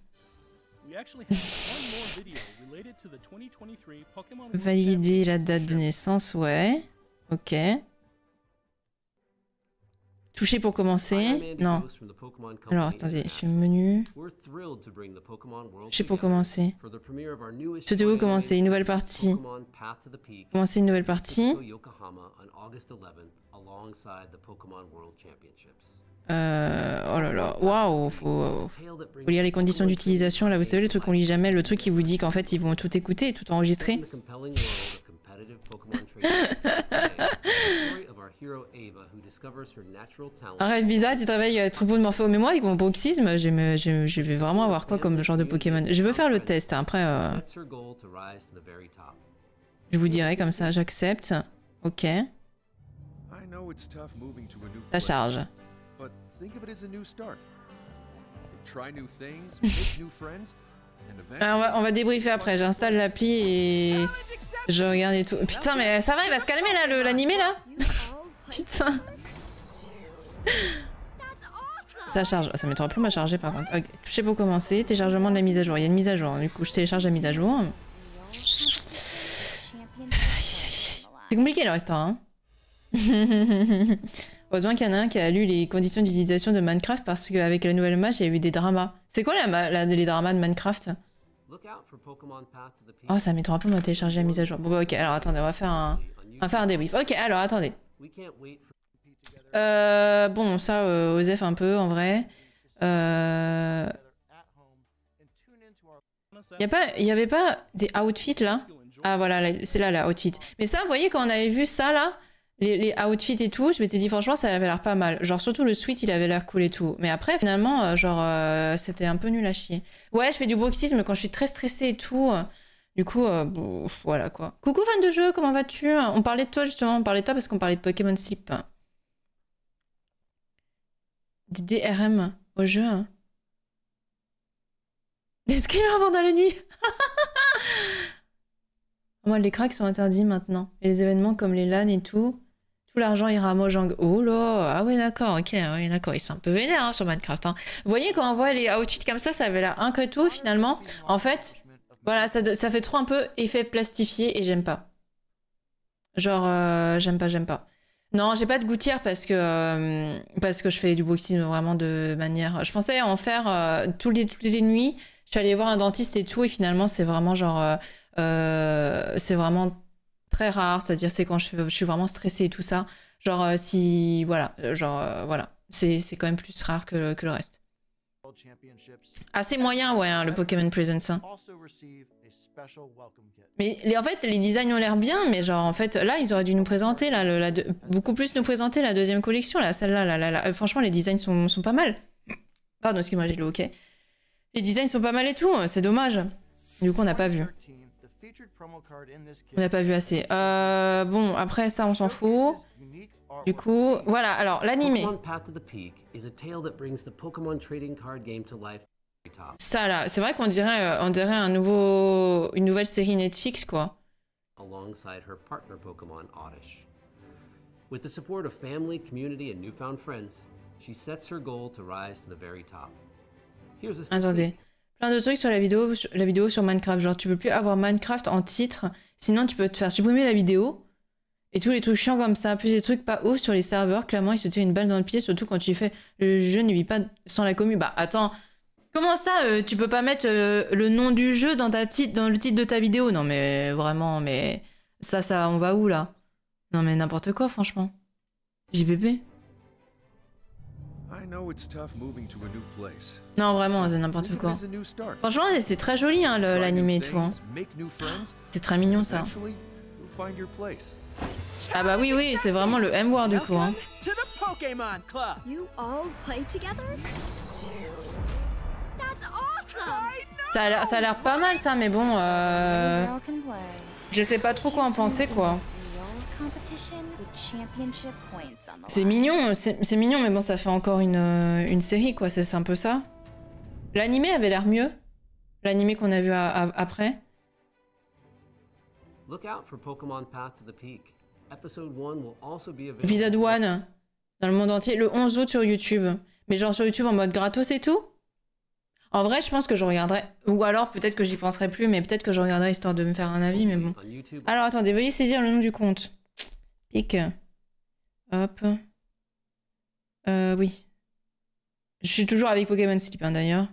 Valider la date de naissance, ouais. Ok. Toucher pour commencer. Non. Alors, attendez, je fais menu. Toucher pour commencer. Souhaitez-vous commencer une nouvelle partie? Commencer une nouvelle partie. Oh là là, waouh, faut lire les conditions d'utilisation. Là, vous savez, le truc qu'on lit jamais, le truc qui vous dit qu'en fait, ils vont tout écouter, tout enregistrer. Un rêve bizarre, tu travailles à troupeau de morpho. Mais moi, avec mon bruxisme, je vais vraiment avoir quoi comme genre de Pokémon? Je veux faire le test, hein. Après, je vous dirai comme ça, j'accepte. Ok. Ça charge. Alors on va débriefer après, j'installe l'appli et je regarde et tout. Putain mais ça va, il va se calmer là, l'animé là. Putain. Ça charge, ça met 3 plombs à charger par contre. Okay. Toucher pour commencer, téléchargement de la mise à jour, il y a une mise à jour, du coup je télécharge la mise à jour. C'est compliqué leur histoire hein. Heureusement qu'il y en a un qui a lu les conditions d'utilisation de Minecraft parce qu'avec la nouvelle match, il y a eu des dramas. C'est quoi les dramas de Minecraft? Oh, ça met 3 plombs à télécharger la mise à jour. Bon, bah, ok, alors attendez, on va faire un débrief. Ok, alors attendez. Bon, ça, Osef un peu en vrai. Il y avait pas des outfits là? Ah voilà, c'est là la outfit. Mais ça, vous voyez, quand on avait vu ça là, les outfits et tout, je m'étais dit franchement ça avait l'air pas mal. Genre surtout le sweat il avait l'air cool et tout. Mais après finalement c'était un peu nul à chier. Ouais je fais du bruxisme quand je suis très stressée et tout. Du coup bon, voilà quoi. Coucou fan de jeu, comment vas-tu? On parlait de toi justement, on parlait de toi parce qu'on parlait de Pokémon Sleep. Des DRM au jeu. Des screamers pendant la nuit. Moi les cracks sont interdits maintenant. Et les événements comme les LAN et tout. Tout l'argent ira à Mojang. Oh là, ah ouais d'accord, ok, ouais, d'accord, ils sont un peu vénères hein, sur Minecraft. Hein. Vous voyez quand on voit les outfits comme ça avait l'air un que tout finalement. En fait, voilà, ça fait trop un peu effet plastifié et j'aime pas. Genre, j'aime pas. Non, j'ai pas de gouttière parce que je fais du bruxisme vraiment de manière... Je pensais en faire toutes les nuits. Je suis allée voir un dentiste et tout et finalement c'est vraiment genre... c'est vraiment... très rare, c'est-à-dire c'est quand je suis vraiment stressée et tout ça. Genre si... Voilà, voilà. C'est quand même plus rare que le reste. Assez moyen, ouais, hein, le Pokémon Presents. Hein. Mais en fait, les designs ont l'air bien, mais genre en fait, là, ils auraient dû nous présenter, là, beaucoup plus nous présenter la deuxième collection, là, celle-là, là. Franchement, les designs sont pas mal. Pardon, excuse-moi, j'ai le ok. Les designs sont pas mal et tout, c'est dommage. Du coup, on n'a pas vu. On n'a pas vu assez. Bon, après ça, on s'en fout. Du coup, voilà, alors l'animé. Ça là, c'est vrai qu'on dirait, une nouvelle série Netflix, quoi. Alongside her partner Pokemon Oddish. With the support of family, community, and newfound friends, she sets her goal to rise to the very top. Here's a... Attendez. Plein de trucs sur la vidéo sur Minecraft. Genre, tu peux plus avoir Minecraft en titre, sinon tu peux te faire supprimer la vidéo. Et tous les trucs chiants comme ça, plus des trucs pas ouf sur les serveurs. Clairement, ils se tirent une balle dans le pied, surtout quand tu fais le jeu ne vit pas sans la commu. Bah attends, comment ça, tu peux pas mettre le nom du jeu dans le titre de ta vidéo? Non mais vraiment, mais ça, on va où là? Non mais n'importe quoi, franchement. JPP. Non, vraiment, c'est n'importe quoi. Franchement, c'est très joli, hein, l'animé et tout. Hein. C'est très mignon, ça. Ah bah oui, c'est vraiment le M-word, du coup. Hein. Ça a l'air pas mal, ça, mais bon... Je sais pas trop quoi en penser, quoi. C'est mignon, mais bon, ça fait encore une série, quoi, c'est un peu ça. L'animé avait l'air mieux. L'animé qu'on a vu après. Épisode 1, dans le monde entier, le 11 août sur YouTube. Mais genre sur YouTube en mode gratos et tout. En vrai, je pense que je regarderai. Ou alors, peut-être que j'y penserai plus, mais peut-être que je regarderai histoire de me faire un avis, mais bon. Alors, attendez, veuillez saisir le nom du compte. Pic. Hop. Oui. Je suis toujours avec Pokémon Sleep, hein, d'ailleurs.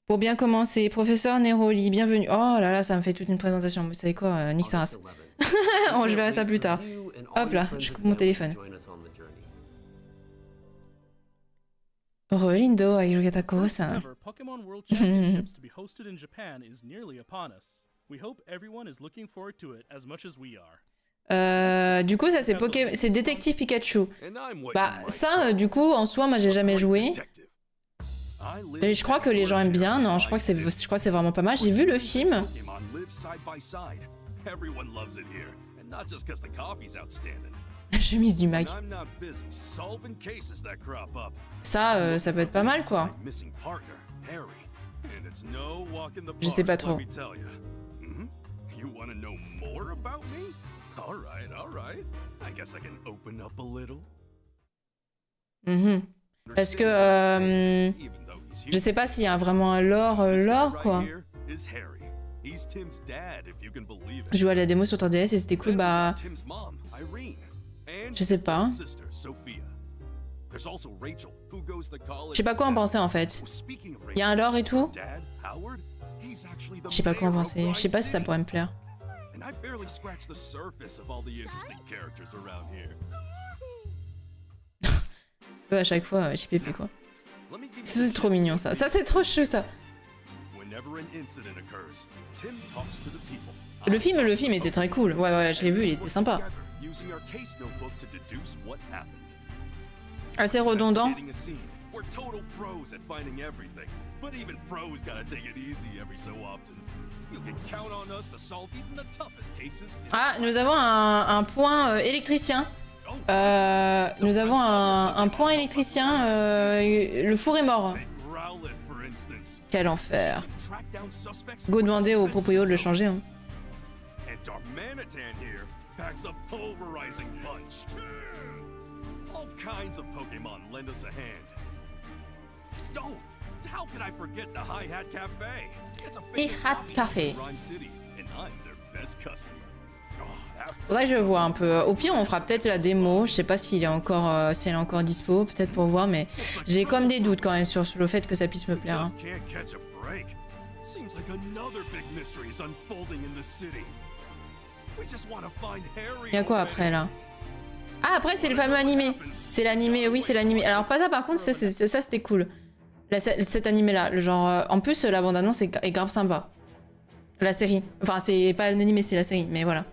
Pour bien commencer, professeur Neroli, bienvenue. Oh là là, ça me fait toute une présentation. Vous savez quoi, Nick Saras. Oh, je verrai ça plus tard. Hop là, je coupe mon téléphone. Lindo, Ayurugata Kosa. Pokemon World Championships to be hosted in Japan is nearly upon us. We hope everyone is looking forward to it as much as we are. Du coup, ça c'est Détective Pikachu. Bah ça, du coup, en soi, moi j'ai jamais joué. Et je crois que les gens aiment bien. Non, je crois que c'est vraiment pas mal. J'ai vu le film. La chemise du Mac. Ça, ça peut être pas mal, quoi. Je sais pas trop. Parce que je sais pas s'il y a vraiment un lore quoi. Je jouais à la démo sur 3DS et c'était cool, bah je sais pas. Je sais pas quoi en penser en fait. Il y a un lore et tout. Je sais pas quoi en penser. Je sais pas si ça pourrait me plaire. À chaque fois, je pépé quoi. C'est trop mignon ça. Ça c'est trop chou ça. Le film était très cool. Ouais, je l'ai vu, il était sympa. Assez redondant. Ah, nous avons un point électricien. Nous avons un point électricien. Le four est mort. Quel enfer. Go demander au proprio de le changer. Hein. Hi-Hat Café. Faudrait que je vois un peu. Au pire, on fera peut-être la démo. Je sais pas s'il est encore, si elle est encore dispo, peut-être pour voir, mais j'ai comme des doutes quand même sur le fait que ça puisse me plaire. Hein. Il y a quoi après là? Ah, après c'est le fameux animé. C'est l'animé, oui, c'est l'animé. Alors pas ça par contre, ça c'était cool. Là, cet animé là, le genre. En plus, la bande-annonce est grave sympa. La série. Enfin, c'est pas l'animé, c'est la série, mais voilà.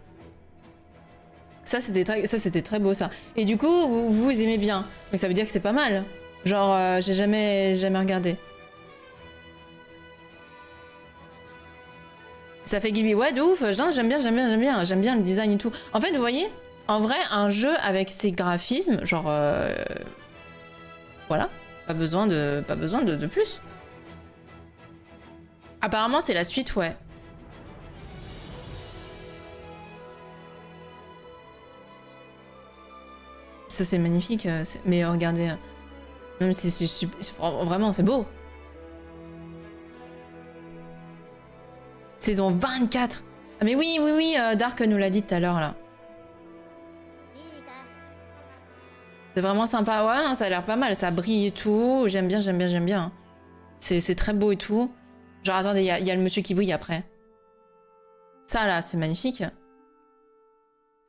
Ça c'était très beau ça. Et du coup, vous aimez bien. Donc ça veut dire que c'est pas mal. Genre, j'ai jamais regardé. Ça fait Gilby, ouais, de ouf. J'aime bien le design et tout. En fait, vous voyez, en vrai, un jeu avec ces graphismes, genre, voilà, pas besoin de plus. Apparemment, c'est la suite, ouais. Ça c'est magnifique, mais regardez. Non mais c'est vraiment, c'est beau. Saison 24. Ah mais oui, Dark nous l'a dit tout à l'heure là. C'est vraiment sympa, ouais, non, ça a l'air pas mal, ça brille et tout. J'aime bien. C'est très beau et tout. Genre attendez, il y a le monsieur qui brille après. Ça là, c'est magnifique.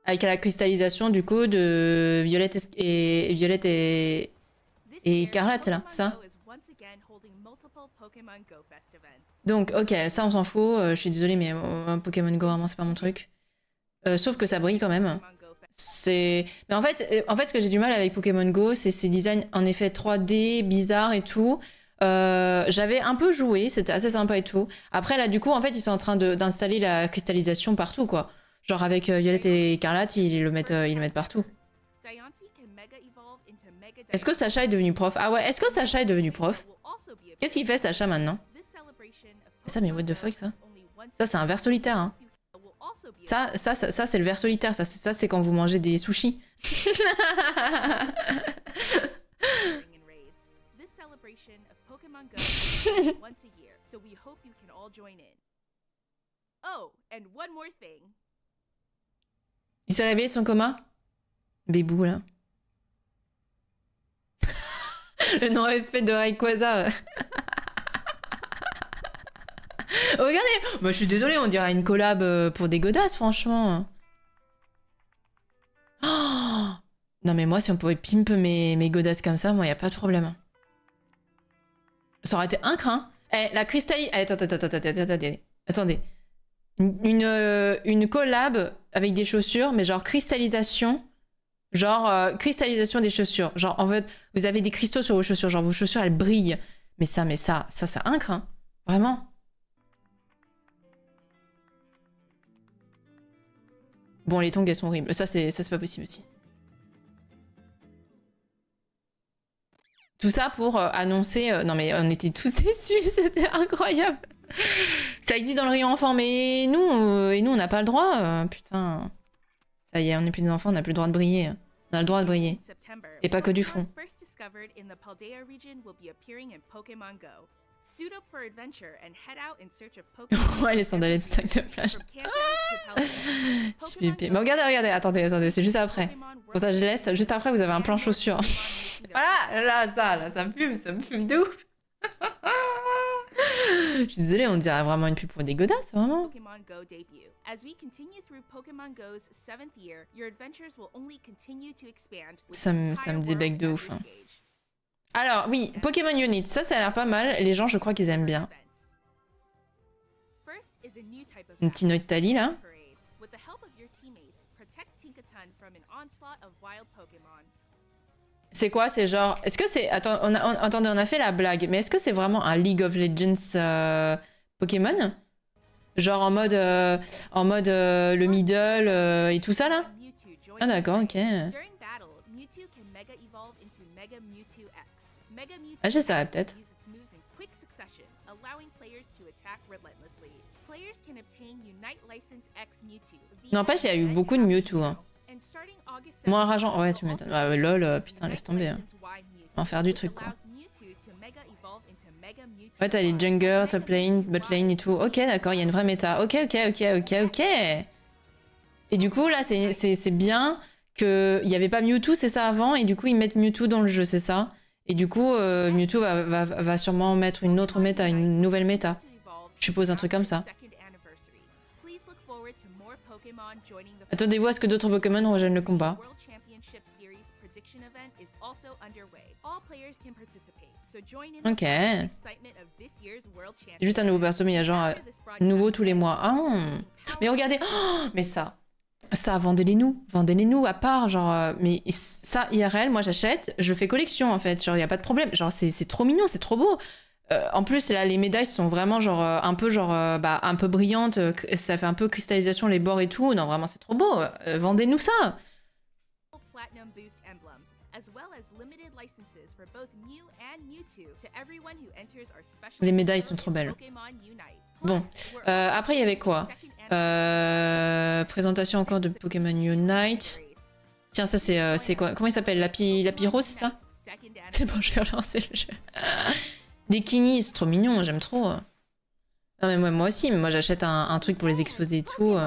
Avec la cristallisation du coup de Violette et Écarlate là, ça. Donc ok, ça on s'en fout, je suis désolée mais Pokémon Go vraiment c'est pas mon truc. Sauf que ça brille quand même. Mais en fait ce que j'ai du mal avec Pokémon Go, c'est ces designs en effet 3D, bizarres et tout. J'avais un peu joué, c'était assez sympa et tout. Après là du coup en fait ils sont en train d'installer la cristallisation partout quoi. Genre avec Violette et Écarlate, ils le mettent partout. Est-ce que Sacha est devenu prof? Ah ouais, est-ce que Sacha est devenu prof? Qu'est-ce qu'il fait Sacha maintenant? Ça mais what the fuck ça? Ça c'est un ver solitaire hein. Ça c'est le ver solitaire, ça c'est quand vous mangez des sushis. Il s'est réveillé de son coma? Bébou là. Le non-respect de Rayquaza. Oh, regardez, moi je suis désolée, on dirait une collab pour des godasses, franchement. Oh, non mais moi, si on pouvait pimp mes godasses comme ça, moi y a pas de problème. Ça aurait été un crin. Eh, la cristalline... Attendez. Une collab avec des chaussures, mais genre cristallisation. Genre cristallisation des chaussures. Genre, en fait, vous avez des cristaux sur vos chaussures. Genre, vos chaussures, elles brillent. Mais ça un crin. Vraiment. Bon, les tongs, elles sont horribles. Ça, c'est pas possible aussi. Tout ça pour annoncer... non mais on était tous déçus, c'était incroyable. Ça existe dans le rayon enfant, mais nous, on n'a pas le droit. Putain. Ça y est, on n'est plus des enfants, on n'a plus le droit de briller. On a le droit de briller. Et pas que du front. Ouais, les sandalettes de sac de plage. Mais regardez, attendez, c'est juste après. Pour ça, je laisse. Juste après, vous avez un plan chaussure. Voilà, ça fume de ouf. Je suis désolée, on dirait vraiment une pub pour des godasses, vraiment. Ça me débec de ouf. Hein. Alors, oui, Pokémon Unit, ça a l'air pas mal. Les gens, je crois qu'ils aiment bien. Une petite note Tali, là. C'est quoi? C'est genre... Est-ce que c'est... Attends, attendez, on a fait la blague. Mais est-ce que c'est vraiment un League of Legends Pokémon? Genre en mode le middle et tout ça, là? Ah d'accord, ok. Ah, j'essaierai peut-être. N'empêche, il y a eu beaucoup de Mewtwo. Hein. Moins rageant. Ouais, tu m'étonnes. Ouais, lol, putain, laisse tomber. Hein. En faire du truc, quoi. Ouais, t'as les jungler, top lane, bot lane et tout. Ok, d'accord, il y a une vraie méta. Ok. Et du coup, là, c'est bien qu'il n'y avait pas Mewtwo, c'est ça, avant. Et du coup, ils mettent Mewtwo dans le jeu, c'est ça. Et du coup, Mewtwo va sûrement mettre une autre méta, une nouvelle méta. Je suppose un truc comme ça. Attendez-vous à ce que d'autres Pokémon rejoignent le combat. Ok. C'est juste un nouveau perso, mais il y a genre nouveau tous les mois. Ah. Mais regardez, oh, mais ça, vendez-les-nous à part, genre, mais ça, IRL, moi j'achète, je fais collection en fait, genre, il n'y a pas de problème, genre, c'est trop mignon, c'est trop beau. En plus, là, les médailles sont vraiment genre un peu brillantes, ça fait un peu cristallisation les bords et tout. Non, vraiment, c'est trop beau. Vendez-nous ça. Les médailles sont trop belles. Bon, après, il y avait quoi? Présentation encore de Pokémon Unite. Tiens, ça, c'est quoi? Comment il s'appelle? Lapiro, c'est ça? C'est bon, je vais relancer le jeu. Des Kini, c'est trop mignon, j'aime trop. Non mais moi aussi, mais moi j'achète un truc pour les exposer et tout.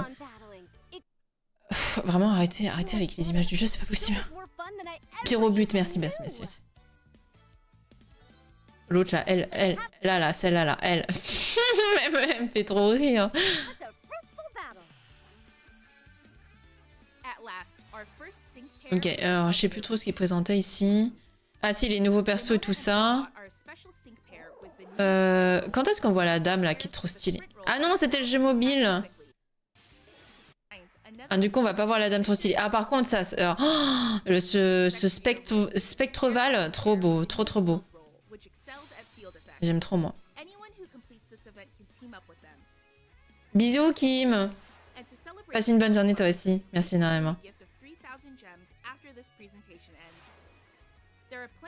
Vraiment, arrêtez avec les images du jeu, c'est pas possible. Pyrobut, merci. L'autre là, elle, là, celle-là, là, elle. Elle me fait trop rire. Ok, alors je sais plus trop ce qu'il présentait ici. Ah si, les nouveaux persos et tout ça. Quand est-ce qu'on voit la dame là qui est trop stylée? Ah non, c'était le jeu mobile. Ah, du coup, on va pas voir la dame trop stylée. Ah, par contre, ça, ce Spectroval, trop beau, trop beau. J'aime trop, moi. Bisous, Kim. Passe une bonne journée, toi aussi. Merci énormément.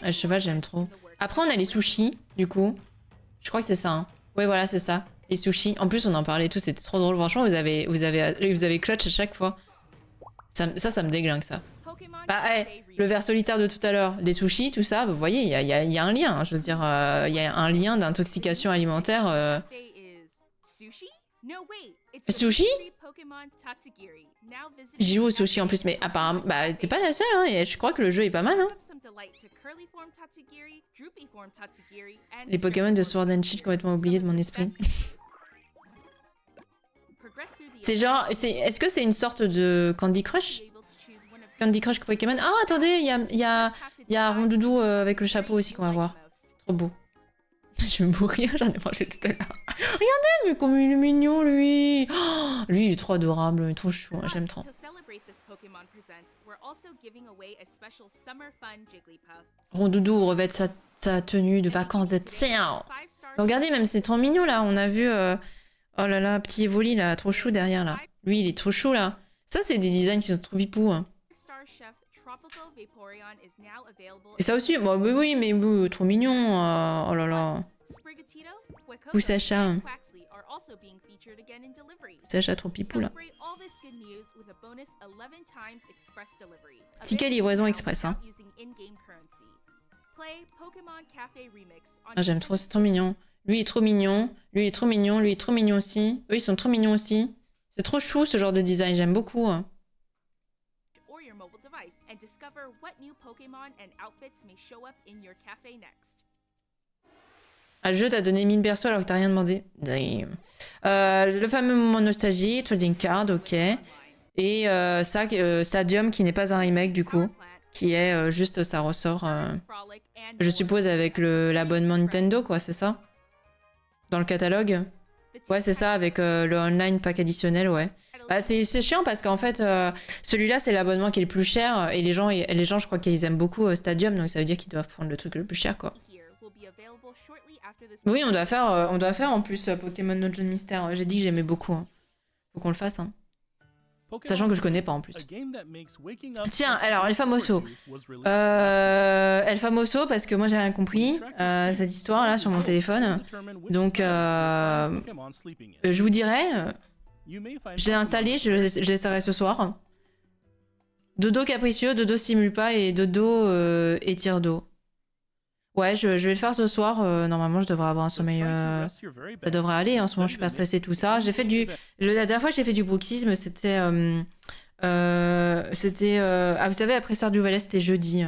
Le cheval, j'aime trop. Après, on a les sushis, du coup. Je crois que c'est ça. Hein. Ouais, voilà, c'est ça. Les sushis. En plus, on en parlait tous. C'était trop drôle. Franchement, vous avez clutch à chaque fois. Ça me déglingue, ça. Bah, hey, le ver solitaire de tout à l'heure, des sushis, tout ça, vous voyez, il y a un lien. Hein, je veux dire, il y a un lien d'intoxication alimentaire. Sushi? J'y joue au sushi en plus, mais apparemment, bah t'es pas la seule, hein, et je crois que le jeu est pas mal, hein. Les Pokémon de Sword and Shield complètement oubliés de mon esprit. C'est genre, est-ce que c'est une sorte de Candy Crush? Candy Crush Pokémon. Ah, attendez, il y a Rondoudou avec le chapeau aussi qu'on va voir. Trop beau. Je vais mourir, j'en ai mangé tout à l'heure. Regardez, mais comme il est mignon, lui. Oh, lui, il est trop adorable, il est trop chou, je l'aime trop. Rondoudou revêt sa tenue de vacances de tiens. Regardez, même c'est trop mignon, là. On a vu... Oh là là, petit Evoli, là, trop chou derrière, là. Lui, il est trop chou, là. Ça, c'est des designs qui sont trop bipous, hein. Et ça aussi, bah oui, mais trop mignon. Oh là là. Ou Sacha. Sacha trop pipou là. Ticket livraison express, hein. Ah, j'aime trop, c'est trop mignon. Lui il est trop mignon, lui il est trop mignon, lui il est trop mignon aussi. Eux ils sont trop mignons aussi. C'est trop chou ce genre de design, j'aime beaucoup. Ah, le jeu t'a donné 1000 persos alors que t'as rien demandé. Damn. Le fameux moment nostalgie, trading card, ok. Et ça, Stadium qui n'est pas un remake du coup. Qui est juste, ça ressort, je suppose, avec l'abonnement Nintendo, quoi, c'est ça? Dans le catalogue? Ouais, c'est ça, avec le online pack additionnel, ouais. Bah, c'est chiant parce qu'en fait, celui-là, c'est l'abonnement qui est le plus cher. Et les gens je crois qu'ils aiment beaucoup Stadium, donc ça veut dire qu'ils doivent prendre le truc le plus cher, quoi. Oui, on doit faire en plus Pokémon Dungeon Mystère. J'ai dit que j'aimais beaucoup. Hein. Faut qu'on le fasse, hein. Sachant que je connais pas en plus. Tiens, alors El Famoso. El Famoso, parce que moi j'ai rien compris cette histoire là sur mon téléphone. Donc je vous dirai. Je l'ai installé, je l'essaierai ce soir. Dodo capricieux, Dodo stimule pas et Dodo étire d'eau. Ouais, je vais le faire ce soir. Normalement, je devrais avoir un sommeil. Ça devrait aller. En ce moment, je suis pas stressée, tout ça. J'ai fait du. La dernière fois que j'ai fait du bruxisme, c'était. Ah, vous savez, après Stardew Valley, c'était jeudi.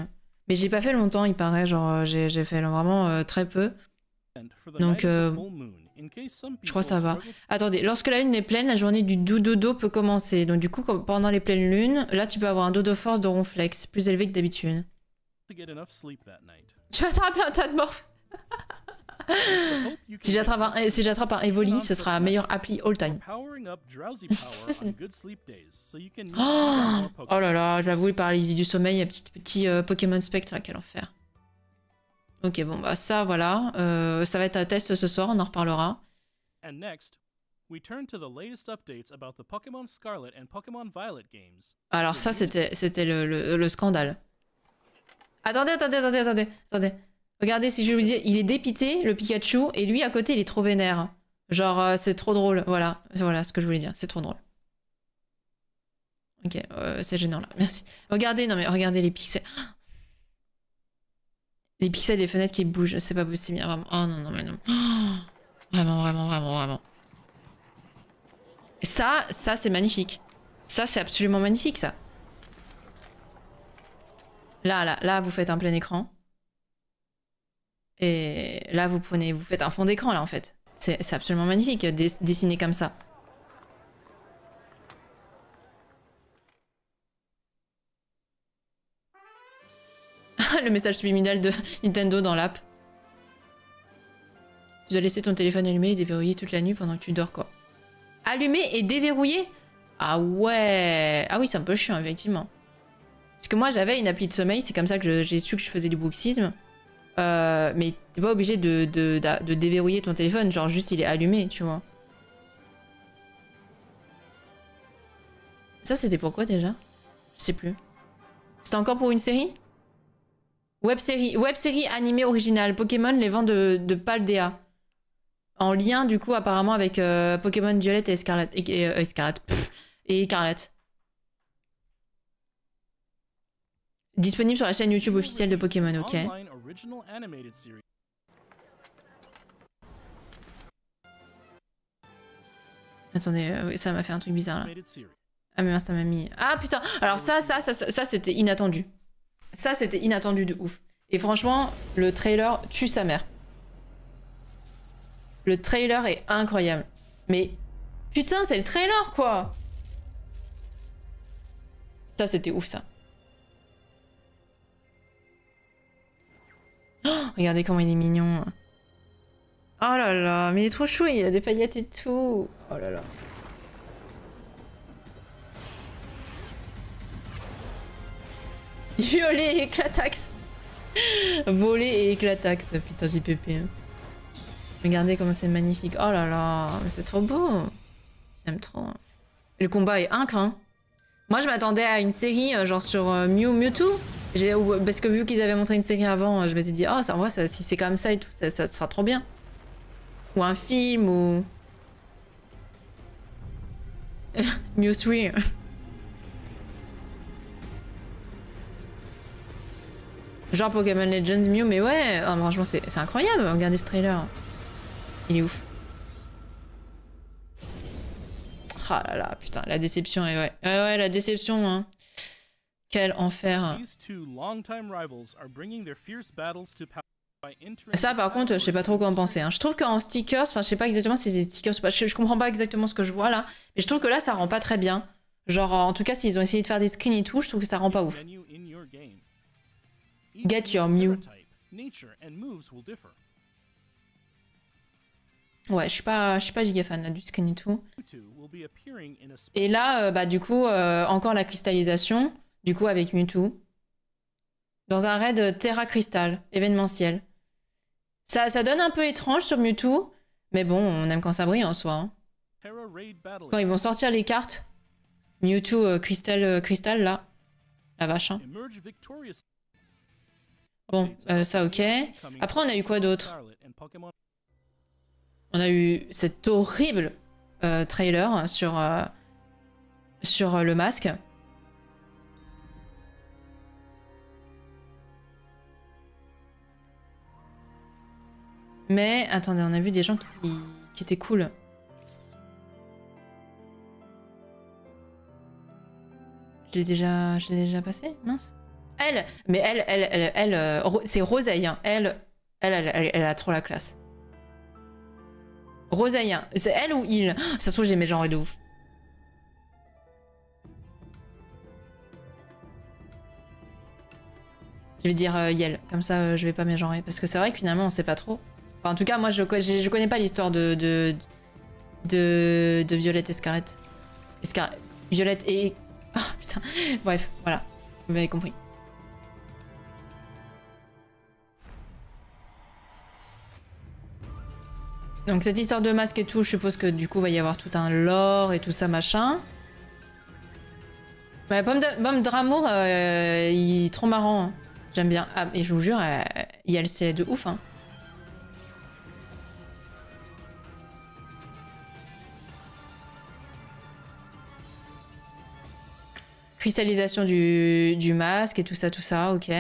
Mais j'ai pas fait longtemps, il paraît. Genre, j'ai fait vraiment très peu. Donc, je crois que ça va. Attendez, lorsque la lune est pleine, la journée du dodo peut commencer. Donc, du coup, pendant les pleines lunes, là, tu peux avoir un dodo force de ronflex plus élevé que d'habitude. Tu vas attraper un tas de morphes. Si j'attrape un Evoli, ce sera la meilleure appli all time. Oh là là, j'avoue, il paralysie du sommeil, un petit Pokémon Spectre, quel enfer. Ok, bon, bah ça, voilà. Ça va être un test ce soir, on en reparlera. Alors ça, c'était le scandale. Attendez. Regardez, si je vous dis, il est dépité, le Pikachu, et lui, à côté, il est trop vénère. Genre, c'est trop drôle. Voilà ce que je voulais dire. C'est trop drôle. Ok, c'est gênant, là. Merci. Regardez, non mais regardez les pixels. Les pixels des fenêtres qui bougent. C'est pas possible, vraiment. Oh non, mais non. Vraiment. Ça, c'est magnifique. Ça, c'est absolument magnifique, ça. Là, vous faites un plein écran. Et là, vous faites un fond d'écran, là, en fait. C'est absolument magnifique, dessiné comme ça. Le message subliminal de Nintendo dans l'app. Tu dois laisser ton téléphone allumé et déverrouillé toute la nuit pendant que tu dors, quoi. Allumé et déverrouillé? Ah ouais. Ah oui, c'est un peu chiant, effectivement. Parce que moi, j'avais une appli de sommeil, c'est comme ça que j'ai su que je faisais du bruxisme. Mais t'es pas obligé de déverrouiller ton téléphone, genre juste il est allumé, tu vois. Ça, c'était pourquoi déjà? Je sais plus. C'était encore pour une série? Web série animée originale. Pokémon, les vents de Paldea. En lien, du coup, apparemment, avec Pokémon Violette et Scarlet. Et Écarlate. Disponible sur la chaîne YouTube officielle de Pokémon, ok. Attendez, oui, ça m'a fait un truc bizarre là. Ah mais ça m'a mis... Ah putain. Alors ça c'était inattendu. Ça c'était inattendu de ouf. Et franchement, le trailer tue sa mère. Le trailer est incroyable. Mais putain, c'est le trailer quoi. Ça c'était ouf ça. Oh, regardez comment il est mignon. Oh là là, mais il est trop chou, il a des paillettes et tout. Oh là là. Violet et éclataxe. Voler et éclataxe. Putain, JPP. Hein. Regardez comment c'est magnifique. Oh là là, mais c'est trop beau. J'aime trop. Et le combat est incre. Hein. Moi, je m'attendais à une série genre sur Mewtwo. Parce que vu qu'ils avaient montré une série avant, je m'étais dit, oh, ça, en vrai, si c'est comme ça et tout, ça sera trop bien. Ou un film, ou... Mew 3. Genre Pokémon Legends Mew, mais ouais, oh, franchement, c'est incroyable, regardez ce trailer. Il est ouf. Ah là là, putain, la déception, et ouais. Ouais, la déception, hein. Quel enfer. Ça par contre, je sais pas trop quoi en penser. Hein. Je trouve qu'en stickers, enfin je sais pas exactement si c'est des stickers ou pas, je comprends pas exactement ce que je vois là, mais je trouve que là ça rend pas très bien. Genre en tout cas s'ils ont essayé de faire des screens et tout, je trouve que ça rend pas ouf. Get your Mew. Ouais, je suis pas giga fan là du screen et tout. Et là, bah du coup, encore la cristallisation, du coup avec Mewtwo. Dans un raid Terra Crystal, événementiel. Ça donne un peu étrange sur Mewtwo, mais bon, on aime quand ça brille en soi. Hein. Quand ils vont sortir les cartes, Mewtwo Crystal là, la vache. Hein. Bon, ça ok. Après on a eu quoi d'autre? On a eu cet horrible trailer sur le masque. Mais attendez, on a vu des gens qui étaient cool. Je l'ai déjà passé, mince. Elle, c'est Roseille. Hein. Elle a trop la classe. Roseille, c'est elle ou il? Ça se trouve j'ai mes genres de ouf. Je vais dire Yel, comme ça je vais pas mégenrer. Parce que c'est vrai que finalement on sait pas trop. Enfin, en tout cas, moi, je connais pas l'histoire de Violette et Scarlett. Violette et... Oh, putain. Bref, voilà. Vous m'avez compris. Donc, cette histoire de masque et tout, je suppose que du coup, il va y avoir tout un lore et tout ça, machin. Ouais, Pomme Dramour, il est trop marrant. Hein. J'aime bien. Ah, et je vous jure, il y a le style de ouf, hein. Cristallisation du masque et tout ça, ok.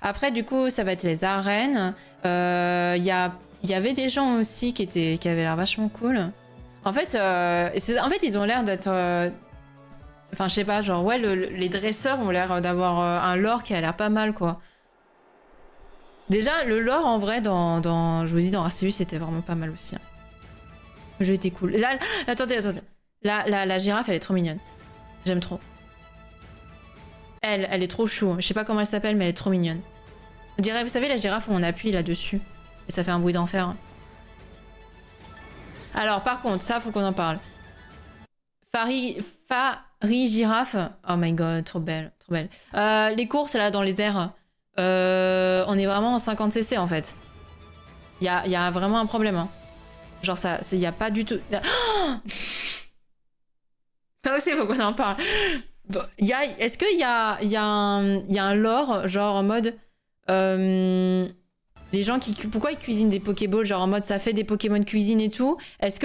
Après, du coup, ça va être les arènes. Il y avait des gens aussi qui avaient l'air vachement cool. En fait, ils ont l'air d'être... Enfin, je sais pas, genre, ouais, les dresseurs ont l'air d'avoir un lore qui a l'air pas mal, quoi. Déjà, le lore, en vrai, je vous dis, dans Arceus, c'était vraiment pas mal aussi. Hein. Le jeu était cool. Là, attendez. La girafe, elle est trop mignonne. J'aime trop. Elle est trop chou. Je sais pas comment elle s'appelle, mais elle est trop mignonne. On dirait, vous savez, la girafe où on appuie là-dessus. Et ça fait un bruit d'enfer. Alors, par contre, ça, faut qu'on en parle. Fari girafe. Oh my god, trop belle, trop belle. Les courses, là, dans les airs. On est vraiment en 50 cc, en fait. Il y a vraiment un problème. Hein. Genre, il y a pas du tout... Oh ça aussi, faut qu'on en parle. Bon, est-ce qu'il y a un lore, genre en mode... les gens pourquoi ils cuisinent des Pokéballs, genre en mode ça fait des Pokémon cuisine et tout. Est-ce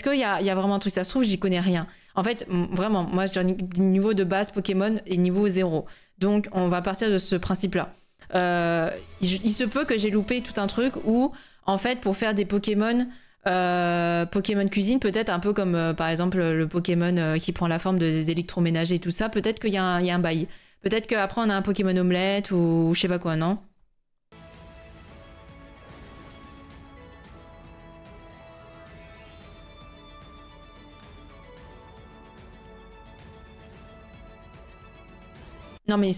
qu'il y a vraiment un truc? Ça se trouve, j'y connais rien. En fait, vraiment, moi, j'ai un niveau de base Pokémon et niveau 0. Donc, on va partir de ce principe-là. Il se peut que j'ai loupé tout un truc où, en fait, pour faire des Pokémon Pokémon cuisine, peut-être un peu comme par exemple le Pokémon qui prend la forme des électroménagers et tout ça. Peut-être qu'il y a un bail. Peut-être qu'après on a un Pokémon omelette ou je sais pas quoi, non? Non mais...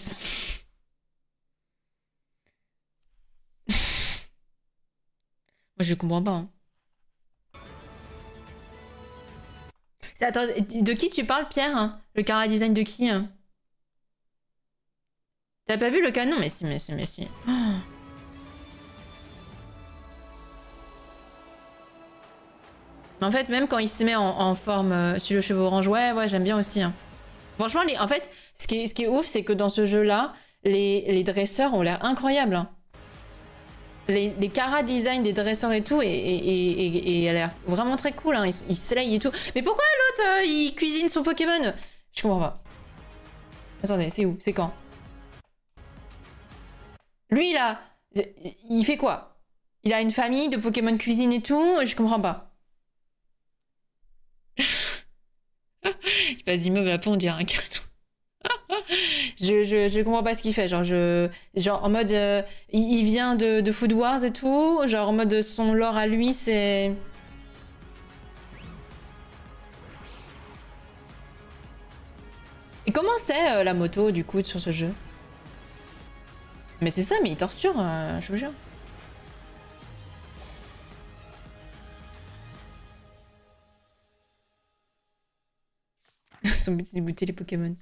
Moi je comprends pas. Hein. Attends, de qui tu parles, Pierre? Hein, le chara design de qui? Hein? T'as pas vu le canon? Mais si, mais si, mais si. Oh. En fait, même quand il se met en forme sur le cheveu orange, ouais, j'aime bien aussi. Hein. Franchement, en fait, ce qui est ouf, c'est que dans ce jeu-là, les dresseurs ont l'air incroyables. Hein. Les chara design des dresseurs et tout, et elle a l'air vraiment très cool. Hein. Ils slay et tout. Mais pourquoi l'autre, il cuisine son Pokémon? Je comprends pas. Attendez, c'est où? C'est quand? Lui, là, il fait quoi? Il a une famille de Pokémon cuisine et tout? Je comprends pas. Il passe d'immeuble à pont, on dirait un carton. je comprends pas ce qu'il fait. Genre en mode... il vient de Food Wars et tout. Genre en mode son lore à lui, c'est... Et comment c'est la moto, du coup, sur ce jeu? Mais c'est ça, mais il torture, je vous jure. Son but, c'est de goûter les Pokémon.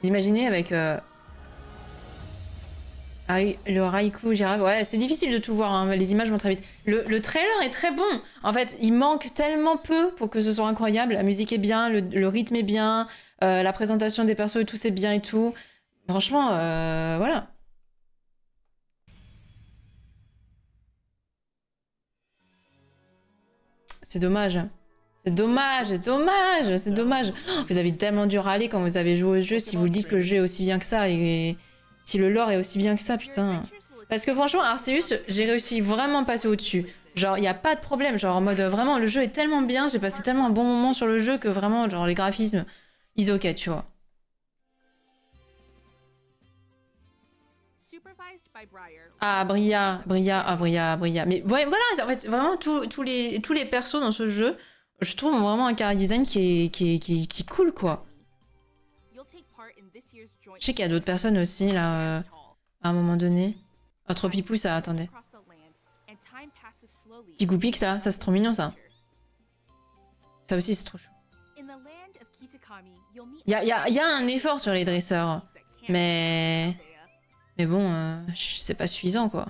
Vous imaginez avec le Raikou, girafe. Ouais, c'est difficile de tout voir, hein. Les images vont très vite. Le trailer est très bon. En fait, il manque tellement peu pour que ce soit incroyable. La musique est bien, le rythme est bien, la présentation des persos et tout, c'est bien et tout. Franchement, voilà. C'est dommage. C'est dommage, c'est dommage, c'est dommage. Oh, vous avez tellement dû râler quand vous avez joué au jeu si vous dites que le jeu est aussi bien que ça et si le lore est aussi bien que ça, putain. Parce que franchement, Arceus, j'ai réussi vraiment à passer au-dessus. Genre, il n'y a pas de problème. Genre, en mode, vraiment, le jeu est tellement bien, j'ai passé tellement un bon moment sur le jeu que vraiment, genre, les graphismes, ils ok, tu vois. Ah, Bria. Mais ouais, voilà, en fait, vraiment, tous les persos dans ce jeu, je trouve vraiment un chara design qui est cool, quoi. Je sais qu'il y a d'autres personnes aussi, là, à un moment donné. Oh, trop pipou, ça, attendez. Petit Goupix, ça c'est trop mignon, ça. Ça aussi, c'est trop chou. Il y a un effort sur les dresseurs. Mais bon, c'est pas suffisant, quoi.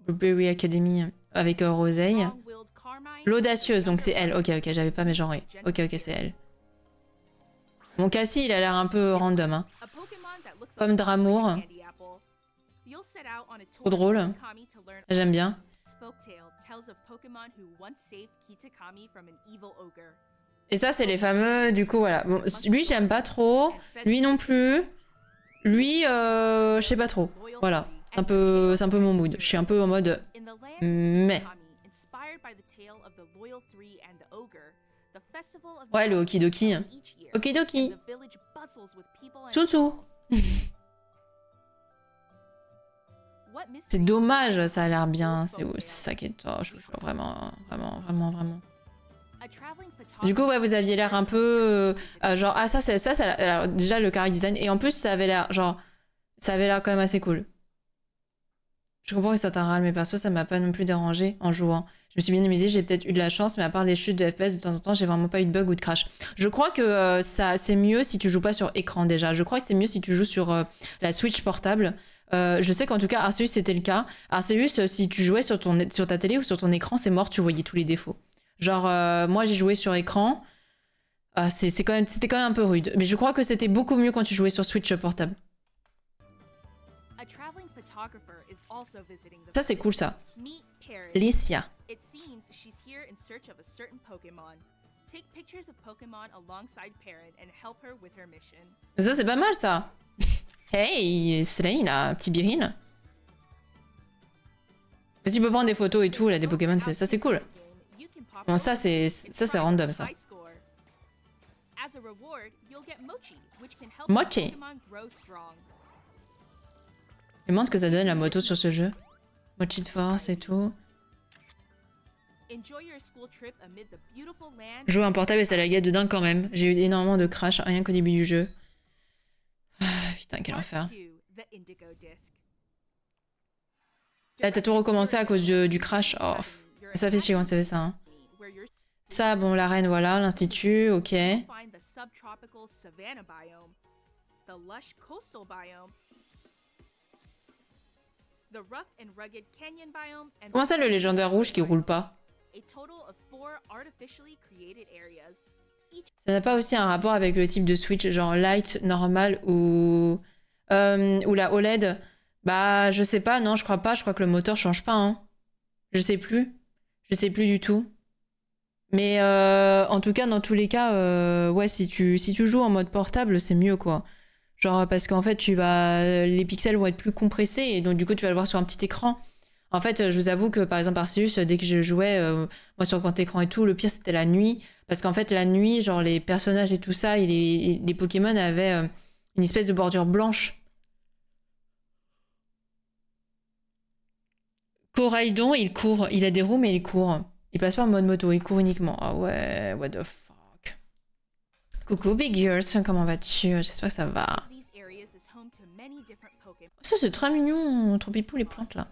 Blueberry Academy avec Roseille. L'audacieuse, donc c'est elle. Ok, j'avais pas mes genrés. Ok, c'est elle. Mon Cassie, il a l'air un peu random. Hein. Pomme d'amour. Trop drôle. J'aime bien. Et ça, c'est les fameux, du coup, voilà. Bon, lui, j'aime pas trop. Lui non plus. Lui, je sais pas trop. Voilà. C'est un peu mon mood. Je suis un peu en mode... Mais... Ouais, le okidoki. Okidoki. Toutou. C'est dommage, ça a l'air bien. C'est ça qui est... Oh, je vraiment. Du coup, ouais, vous aviez l'air un peu... genre, ah, ça, alors, déjà, le chara design. Et en plus, ça avait l'air, genre... Ça avait l'air quand même assez cool. Je comprends que ça t'en râle, mais perso, ça m'a pas non plus dérangé en jouant. Je me suis bien amusée, j'ai peut-être eu de la chance, mais à part les chutes de FPS, de temps en temps, j'ai vraiment pas eu de bug ou de crash. Je crois que c'est mieux si tu joues pas sur écran, déjà. Je crois que c'est mieux si tu joues sur la Switch portable. Je sais qu'en tout cas, Arceus, c'était le cas. Arceus, si tu jouais sur ta télé ou sur ton écran, c'est mort, tu voyais tous les défauts. Genre, moi, j'ai joué sur écran. C'était quand même un peu rude. Mais je crois que c'était beaucoup mieux quand tu jouais sur Switch portable. Ça, c'est cool, ça. Licia. Take pictures of Pokemon alongside Perrin and help her with her mission. Ça, c'est pas mal, ça. Hey, Slane, là, petit Birin. Et tu peux prendre des photos et tout, là, des Pokémon, ça, c'est cool. Bon, ça, c'est random, ça. Mochi. Je me demande ce que ça donne, la moto, sur ce jeu. Mochi de force et tout. Jouer un portable et ça laguait de dingue quand même. J'ai eu énormément de crash rien qu'au début du jeu. Ah, putain, quel enfer. Là, t'as tout recommencé à cause du crash. Oh, ça fait chier quand ça fait ça. Hein. Ça, bon, l'arène, voilà, l'institut, ok. Comment ça, le légendaire rouge qui roule pas? Ça n'a pas aussi un rapport avec le type de Switch, genre light, normal ou la OLED? Bah, je sais pas, non, je crois pas. Je crois que le moteur change pas, hein. Je sais plus. Je sais plus du tout. Mais en tout cas, dans tous les cas, ouais, si tu joues en mode portable, c'est mieux, quoi. Genre, parce qu'en fait, les pixels vont être plus compressés et donc, du coup, tu vas le voir sur un petit écran. En fait, je vous avoue que, par exemple, Arceus, dès que je jouais, moi, sur grand écran et tout, le pire, c'était la nuit. Parce qu'en fait, la nuit, genre, les personnages et tout ça, et les Pokémon avaient une espèce de bordure blanche. Coraidon, il court. Il a des roues, mais il court. Il passe pas en mode moto, il court uniquement. Ah ouais, what the fuck. Coucou Big Girls, comment vas-tu? J'espère que ça va. Ça, c'est très mignon, trop pipou les plantes là.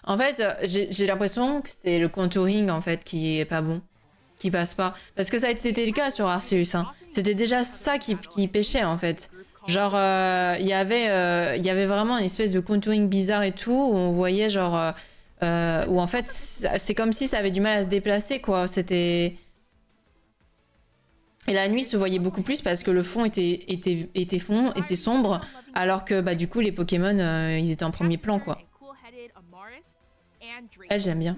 En fait, j'ai l'impression que c'est le contouring en fait qui est pas bon. Qui passe pas. Parce que c'était le cas sur Arceus. Hein. C'était déjà ça qui pêchait en fait. Genre, il y avait vraiment une espèce de contouring bizarre et tout, où on voyait genre... où en fait, c'est comme si ça avait du mal à se déplacer, quoi. C'était... Et la nuit se voyait beaucoup plus parce que le fond était sombre, alors que bah, du coup, les Pokémon, ils étaient en premier plan, quoi. Elle, j'aime bien.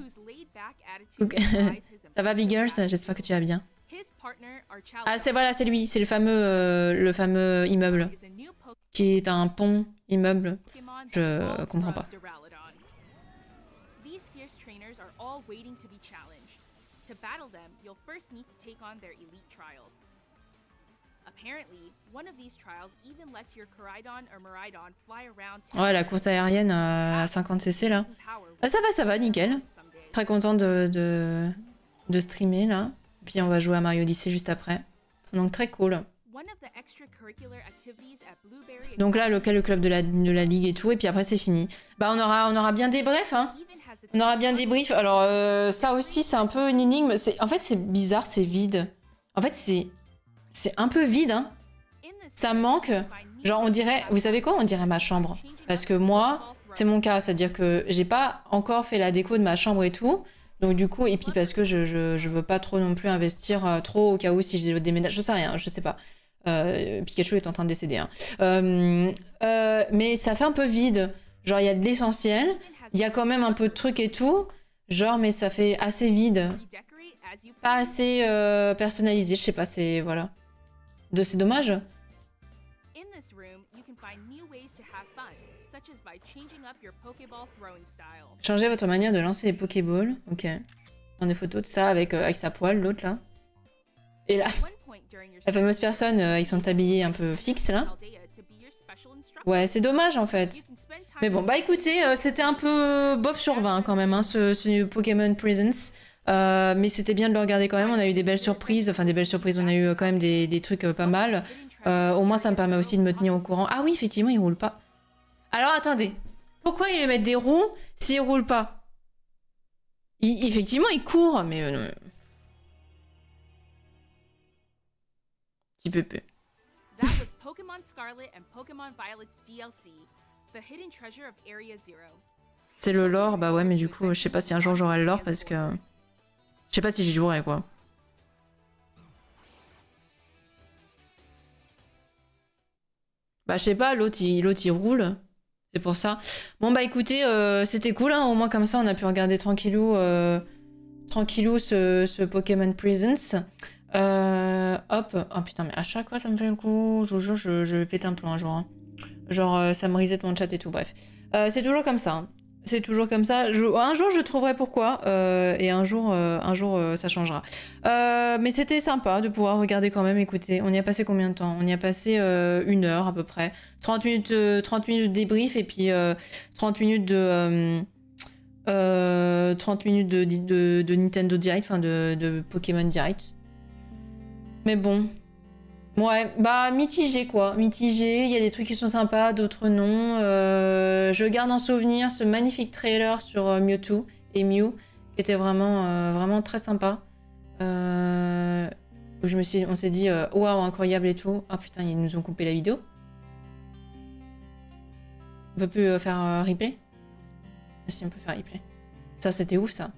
Ça va, Big Girls? J'espère que tu vas bien. Ah, c'est lui, c'est le fameux immeuble. Qui est un pont immeuble. Je comprends pas. Ouais, la course aérienne à 50cc là. Ah, ça va, nickel. Très content de streamer là. Puis on va jouer à Mario Odyssey juste après. Donc très cool. Donc là, le club de la ligue et tout. Et puis après, c'est fini. Bah, on aura bien des brefs, hein. On aura bien des briefs. Alors, ça aussi, c'est un peu une énigme. En fait, c'est bizarre, c'est vide. En fait, c'est un peu vide, hein. Ça manque. Genre, on dirait... Vous savez quoi? On dirait ma chambre. Parce que moi, c'est mon cas. C'est-à-dire que j'ai pas encore fait la déco de ma chambre et tout. Donc du coup, et puis parce que je veux pas trop non plus investir trop au cas où si je déménage, je sais rien, je sais pas. Pikachu est en train de décéder. Hein. Mais ça fait un peu vide. Genre il y a de l'essentiel, il y a quand même un peu de trucs et tout. Genre mais ça fait assez vide. Pas assez personnalisé, je sais pas, c'est... Voilà. C'est dommage. Changez votre manière de lancer les Pokéballs. Ok. Dans des photos de ça avec sa poêle, l'autre là. Et là, la fameuse personne, ils sont habillés un peu fixes là. Ouais, c'est dommage en fait. Mais bon, bah écoutez, c'était un peu bof sur 20 quand même, hein, ce Pokémon Presents. Mais c'était bien de le regarder quand même. On a eu des belles surprises. Enfin, des belles surprises. On a eu quand même des trucs pas mal. Au moins, ça me permet aussi de me tenir au courant. Ah oui, effectivement, il roule pas. Alors, attendez. Pourquoi ils lui mettent des roues s'il roule pas? Effectivement, il court, mais... non. Petit peu peu. C'est le lore, bah ouais, mais du coup, je sais pas si un jour j'aurai le lore parce que... Je sais pas si j'y jouerai, quoi. Bah, je sais pas, l'autre il roule. C'est pour ça. Bon, bah écoutez, c'était cool, hein. Au moins comme ça, on a pu regarder tranquillou, ce Pokémon Presents. Hop. Oh putain, mais à chaque fois, ça me fait le coup. Je vous jure, je pète un plomb un jour. Hein. Genre, ça me reset mon chat et tout, bref. C'est toujours comme ça. Hein. C'est toujours comme ça. Un jour, je trouverai pourquoi. Et un jour, ça changera. Mais c'était sympa de pouvoir regarder quand même. Écoutez, on y a passé combien de temps? On y a passé 1 heure à peu près. 30 minutes de débrief et puis 30 minutes de... 30 minutes de Nintendo Direct, enfin de Pokémon Direct. Mais bon... Ouais, bah mitigé quoi, mitigé, il y a des trucs qui sont sympas, d'autres non. Je garde en souvenir ce magnifique trailer sur Mewtwo et Mew, qui était vraiment très sympa. Où on s'est dit, waouh, incroyable et tout. Ah putain, ils nous ont coupé la vidéo. On peut plus faire replay? Si, on peut faire replay. Ça, c'était ouf ça.